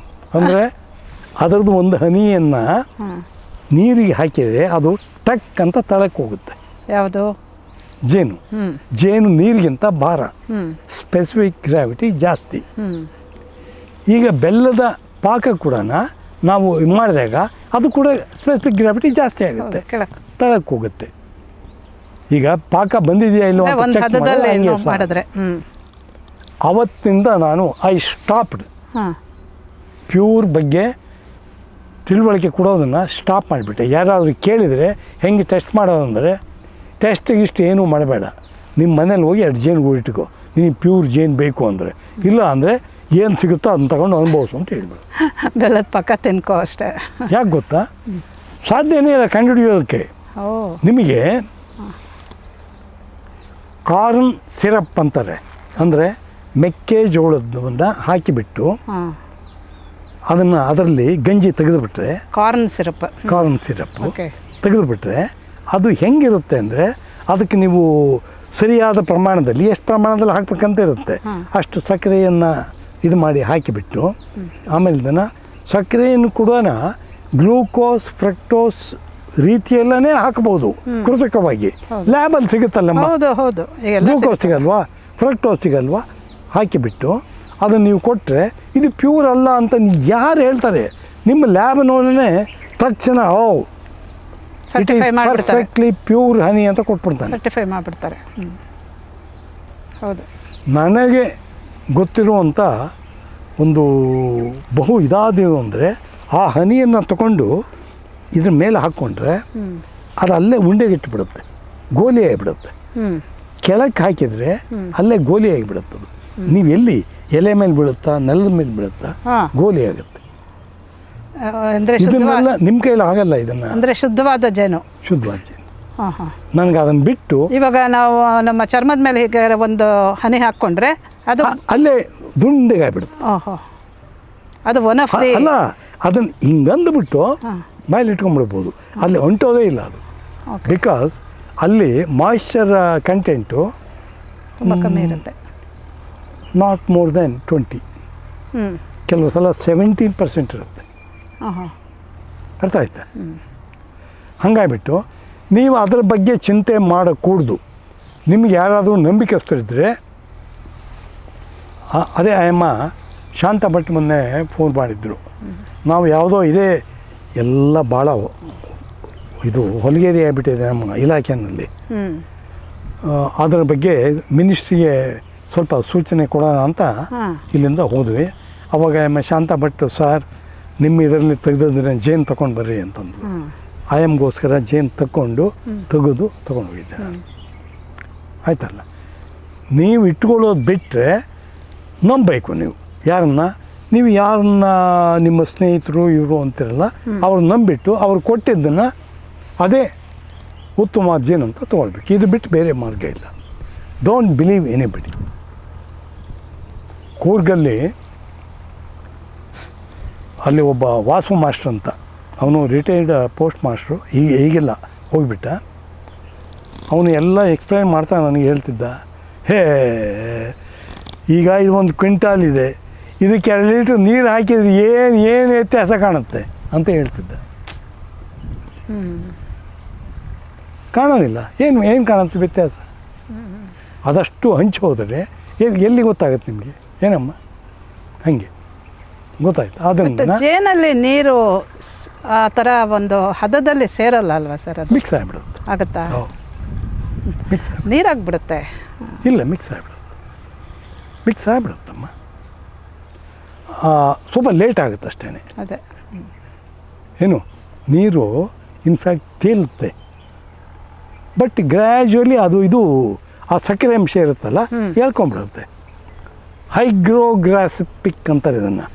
ಅಂದರೆ ಅದರದ್ದು ಒಂದು ಹನಿಯನ್ನು ನೀರಿಗೆ ಹಾಕಿದರೆ ಅದು ಟಕ್ ಅಂತ ತಳಕ್ಕೆ ಹೋಗುತ್ತೆ. ಯಾವುದು? ಜೇನು ನೀರಿಗಿಂತ ಭಾರ, ಸ್ಪೆಸಿಫಿಕ್ ಗ್ರಾವಿಟಿ ಜಾಸ್ತಿ. ಈಗ ಬೆಲ್ಲದ ಪಾಕ ಕೂಡ ನಾವು ಮಾಡಿದಾಗ ಅದು ಕೂಡ ಸ್ಪೆಸಿಫಿಕ್ ಗ್ರಾವಿಟಿ ಜಾಸ್ತಿ ಆಗುತ್ತೆ, ತಳಕ್ಕೆ ಹೋಗುತ್ತೆ. ಈಗ ಪಾಕ ಬಂದಿದೆಯಾ ಇಲ್ಲೋ ಅಂತ ಚೆಕ್ ಮಾಡಿದ್ರೆ ಅವತ್ತಿಂದ ನಾನು ಸ್ಟಾಪ್ಡ್ ಪ್ಯೂರ್ ಬಗ್ಗೆ ತಿಳುವಳಿಕೆ ಕೊಡೋದನ್ನು ಸ್ಟಾಪ್ ಮಾಡಿಬಿಟ್ಟೆ. ಯಾರಾದರೂ ಕೇಳಿದರೆ ಹೆಂಗೆ ಟೆಸ್ಟ್ ಮಾಡೋದಂದರೆ, ಟೆಸ್ಟಿಗೆ ಇಷ್ಟು ಏನೂ ಮಾಡಬೇಡ, ನಿಮ್ಮ ಮನೇಲಿ ಹೋಗಿ 2 ಜೇನು ಇಟ್ಕೋ, ನೀನು ಪ್ಯೂರ್ ಜೇನು ಬೇಕು ಅಂದರೆ. ಇಲ್ಲ ಅಂದರೆ ಏನು ಸಿಗುತ್ತೋ ಅದನ್ನ ತಗೊಂಡು ಅನುಭವಿಸು ಅಂತ ಹೇಳ್ಬೇಡ. ಬೆಲ್ಲದ ಪಕ್ಕ ತಿನ್ಕೋ ಅಷ್ಟೇ. ಯಾಕೆ ಗೊತ್ತಾ? ಸಾಧ್ಯನೇ ಇಲ್ಲ ಕಂಡುಹಿಡಿಯೋದಕ್ಕೆ. ನಿಮಗೆ ಕಾರ್ನ್ ಸಿರಪ್ ಅಂತಾರೆ, ಅಂದರೆ ಮೆಕ್ಕೆಜೋಳದನ್ನು ಹಾಕಿಬಿಟ್ಟು ಅದರಲ್ಲಿ ಗಂಜಿ ತೆಗೆದುಬಿಟ್ರೆ, ಕಾರ್ನ್ ಸಿರಪ್ ತೆಗೆದುಬಿಟ್ರೆ ಅದು ಹೆಂಗಿರುತ್ತೆ ಅಂದರೆ, ಅದಕ್ಕೆ ನೀವು ಸರಿಯಾದ ಪ್ರಮಾಣದಲ್ಲಿ ಎಷ್ಟು ಪ್ರಮಾಣದಲ್ಲಿ ಹಾಕ್ಬೇಕಂತ ಇರುತ್ತೆ ಅಷ್ಟು ಸಕ್ಕರೆಯನ್ನು ಇದು ಮಾಡಿ ಹಾಕಿಬಿಟ್ಟು, ಆಮೇಲೆ ಸಕ್ಕರೆಯನ್ನು ಕೂಡ ಗ್ಲೂಕೋಸ್ ಫ್ರಕ್ಟೋಸ್ ರೀತಿಯಲ್ಲೇ ಹಾಕ್ಬೋದು ಕೃತಕವಾಗಿ. ಲ್ಯಾಬಲ್ಲಿ ಸಿಗುತ್ತಲ್ಲಮ್ಮ, ಗ್ಲೂಕೋಸ್ ಸಿಗಲ್ವಾ, ಫ್ರಕ್ಟೋಸ್ ಸಿಗಲ್ವಾ, ಹಾಕಿಬಿಟ್ಟು ಅದನ್ನು ನೀವು ಕೊಟ್ಟರೆ ಇದು ಪ್ಯೂರ್ ಅಲ್ಲ ಅಂತ ಯಾರು ಹೇಳ್ತಾರೆ? ನಿಮ್ಮ ಲ್ಯಾಬ್ನವನೇ ತಕ್ಷಣ ಪರ್ಫೆಕ್ಟ್ಲಿ ಪ್ಯೂರ್ ಹನಿ ಅಂತ ಕೊಟ್ಬಿಡ್ತಾನೆ, ಸರ್ಟಿಫೈ ಮಾಡಿಬಿಡ್ತಾರೆ. ಹೌದು. ನನಗೆ ಗೊತ್ತಿರುವಂಥ ಒಂದು ಬಹು ಇದಾದೇವು ಅಂದರೆ, ಆ ಹನಿಯನ್ನು ತಗೊಂಡು ಇದ್ರ ಮೇಲೆ ಹಾಕ್ಕೊಂಡ್ರೆ ಅದು ಅಲ್ಲೇ ಉಂಡೆಗಿಟ್ಟುಬಿಡುತ್ತೆ, ಗೋಲಿ ಆಗಿಬಿಡುತ್ತೆ. ಕೆಳಕ್ಕೆ ಹಾಕಿದರೆ ಅಲ್ಲೇ ಗೋಲಿ ಆಗಿಬಿಡುತ್ತೆ. ಅದು ನೀವು ಎಲ್ಲಿ ಎಲೆ ಮೇಲೆ ಬೀಳುತ್ತಾ, ನೆಲದ ಮೇಲೆ ಬೀಳುತ್ತಾ, ಗೋಲಿ ಆಗುತ್ತೆ. ಇದನ್ನೆಲ್ಲ ನಿಮ್ಮ ಕೈಲಿ ಆಗಲ್ಲ. ಇದನ್ನು ಅಂದರೆ ಶುದ್ಧವಾದ ಜೇನು. ನನಗೆ ಅದನ್ನು ಬಿಟ್ಟು ಇವಾಗ ನಾವು ನಮ್ಮ ಚರ್ಮದ ಮೇಲೆ ಹೀಗೆ ಒಂದು ಹನಿ ಹಾಕ್ಕೊಂಡ್ರೆ ಅದು ಅಲ್ಲೇ ದುಂಡೆಗೆ ಆಗಿಬಿಡುತ್ತೆ. ಅದು ಒನ್ ಆಫ್ ದಿ ಅಲ್ಲ, ಅದನ್ನು ಹಿಂಗಂದುಬಿಟ್ಟು ಬಾಯಲ್ಲಿ ಇಟ್ಕೊಂಡ್ಬಿಡ್ಬೋದು, ಅಲ್ಲಿ ಹೊಂಟೋದೇ ಇಲ್ಲ ಅದು. ಬಿಕಾಸ್ ಅಲ್ಲಿ ಮಾಯಿಶ್ಚರ್ ಕಂಟೆಂಟು ತುಂಬ ಕಮ್ಮಿ ಇರುತ್ತೆ, ನಾಟ್ ಮೋರ್ ದೆನ್ 20, ಕೆಲವು ಸಲ 17% ಇರುತ್ತೆ. ಅರ್ಥ ಆಯ್ತಾ? ಹಾಗಾಗಿಬಿಟ್ಟು ನೀವು ಅದರ ಬಗ್ಗೆ ಚಿಂತೆ ಮಾಡಕೂಡ್ದು. ನಿಮ್ಗೆ ಯಾರಾದರೂ ನಂಬಿಕೆಸ್ತರಿದ್ದರೆ ಅದೇ ಆಯಮ್ಮ ಶಾಂತ ಭಟ್ ಮೊನ್ನೆ ಫೋನ್ ಮಾಡಿದ್ರು. ನಾವು ಯಾವುದೋ ಇದೇ ಎಲ್ಲ ಭಾಳ ಇದು ಹೊಲಗೇರಿ ಆಗಿಬಿಟ್ಟಿದೆ ನಮ್ಮ ಇಲಾಖೆಯಲ್ಲಿ. ಅದರ ಬಗ್ಗೆ ಮಿನಿಸ್ಟ್ರಿಗೆ ಸ್ವಲ್ಪ ಸೂಚನೆ ಕೊಡೋಣ ಅಂತ ಇಲ್ಲಿಂದ ಹೋದ್ವಿ. ಅವಾಗ ಆಯಮ್ಮ ಶಾಂತ ಭಟ್ ಸರ್ ನಿಮ್ಮ ಇದರಲ್ಲಿ ತೆಗೆದಿದ್ರೆ ಜೇನು ತೊಗೊಂಡು ಬರ್ರಿ ಅಂತಂದ್ರು. ಆಯಮ್ಗೋಸ್ಕರ ಜೇನು ತೆಗೆದು ಹೋಗಿದ್ದೆ. ಆಯ್ತಲ್ಲ, ನೀವು ಇಟ್ಕೊಳ್ಳೋದು ಬಿಟ್ಟರೆ ನಂಬಬೇಕು. ನೀವು ಯಾರನ್ನ ನಿಮ್ಮ ಸ್ನೇಹಿತರು ಇವರು ಅಂತಿರಲ್ಲ, ಅವ್ರು ನಂಬಿಟ್ಟು ಅವ್ರು ಕೊಟ್ಟಿದ್ದನ್ನು ಅದೇ ಉತ್ತಮ ಜೇನು ಅಂತ ತೊಗೊಳ್ಬೇಕು. ಇದು ಬಿಟ್ಟು ಬೇರೆ ಮಾರ್ಗ ಇಲ್ಲ. Don't believe anybody. ಕೂರ್ಗಲ್ಲಿ ಅಲ್ಲಿ ಒಬ್ಬ ವಾಸು ಮಾಸ್ಟರ್ ಅಂತ, ಅವನು ರಿಟೈರ್ಡ್ ಪೋಸ್ಟ್ ಮಾಸ್ಟ್ರು, ಈಗಿಲ್ಲ, ಹೋಗಿಬಿಟ್ಟ. ಅವನು ಎಲ್ಲ ಎಕ್ಸ್ಪ್ಲೈನ್ ಮಾಡ್ತಾ ನನಗೆ ಹೇಳ್ತಿದ್ದ, ಹೇ ಈಗ ಇದು 1 ಕ್ವಿಂಟಾಲ್ ಇದೆ, ಇದಕ್ಕೆ 2 ಲೀಟ್ರ್ ನೀರು ಹಾಕಿದ್ರೆ ಏನು ವ್ಯತ್ಯಾಸ ಕಾಣುತ್ತೆ ಅಂತ ಹೇಳ್ತಿದ್ದ. ಕಾಣೋದಿಲ್ಲ. ಏನು ಕಾಣುತ್ತೆ ವ್ಯತ್ಯಾಸ? ಅದಷ್ಟು ಹಂಚಿ ಹೋದರೆ ಎಲ್ಲಿ ಗೊತ್ತಾಗುತ್ತೆ ನಿಮಗೆ? ಏನಮ್ಮ ಹಾಗೆ ಗೊತ್ತಾಯ್ತು. ಅದರಿಂದ ಜೇನಲ್ಲಿ ನೀರು ಆ ಥರ ಒಂದು ಹದದಲ್ಲಿ ಸೇರಲ್ಲ ಅಲ್ವಾ ಸರ್? ಅದು ಮಿಕ್ಸ್ ಆಗಿಬಿಡುತ್ತೆ. ಆಗುತ್ತಾ? ಮಿಕ್ಸ್ ನೀರಾಗ್ಬಿಡುತ್ತೆ? ಇಲ್ಲ, ಮಿಕ್ಸ್ ಆಗಿಬಿಡುತ್ತಮ್ಮ. ಸ್ವಲ್ಪ ಲೇಟ್ ಆಗುತ್ತೆ ಅಷ್ಟೇ. ಅದೇ ಏನು ನೀರು ಇನ್ಫ್ಯಾಕ್ಟ್ ತೇಲುತ್ತೆ, ಬಟ್ ಗ್ರ್ಯಾಜುವಲಿ ಇದು ಆ ಸಕ್ಕರೆ ಅಂಶ ಇರುತ್ತಲ್ಲ ಹೇಳ್ಕೊಂಬಿಡುತ್ತೆ. ಹೈಗ್ರೋಗ್ರಾಸಿಪಿಕ್ ಅಂತಾರೆ ಇದನ್ನು.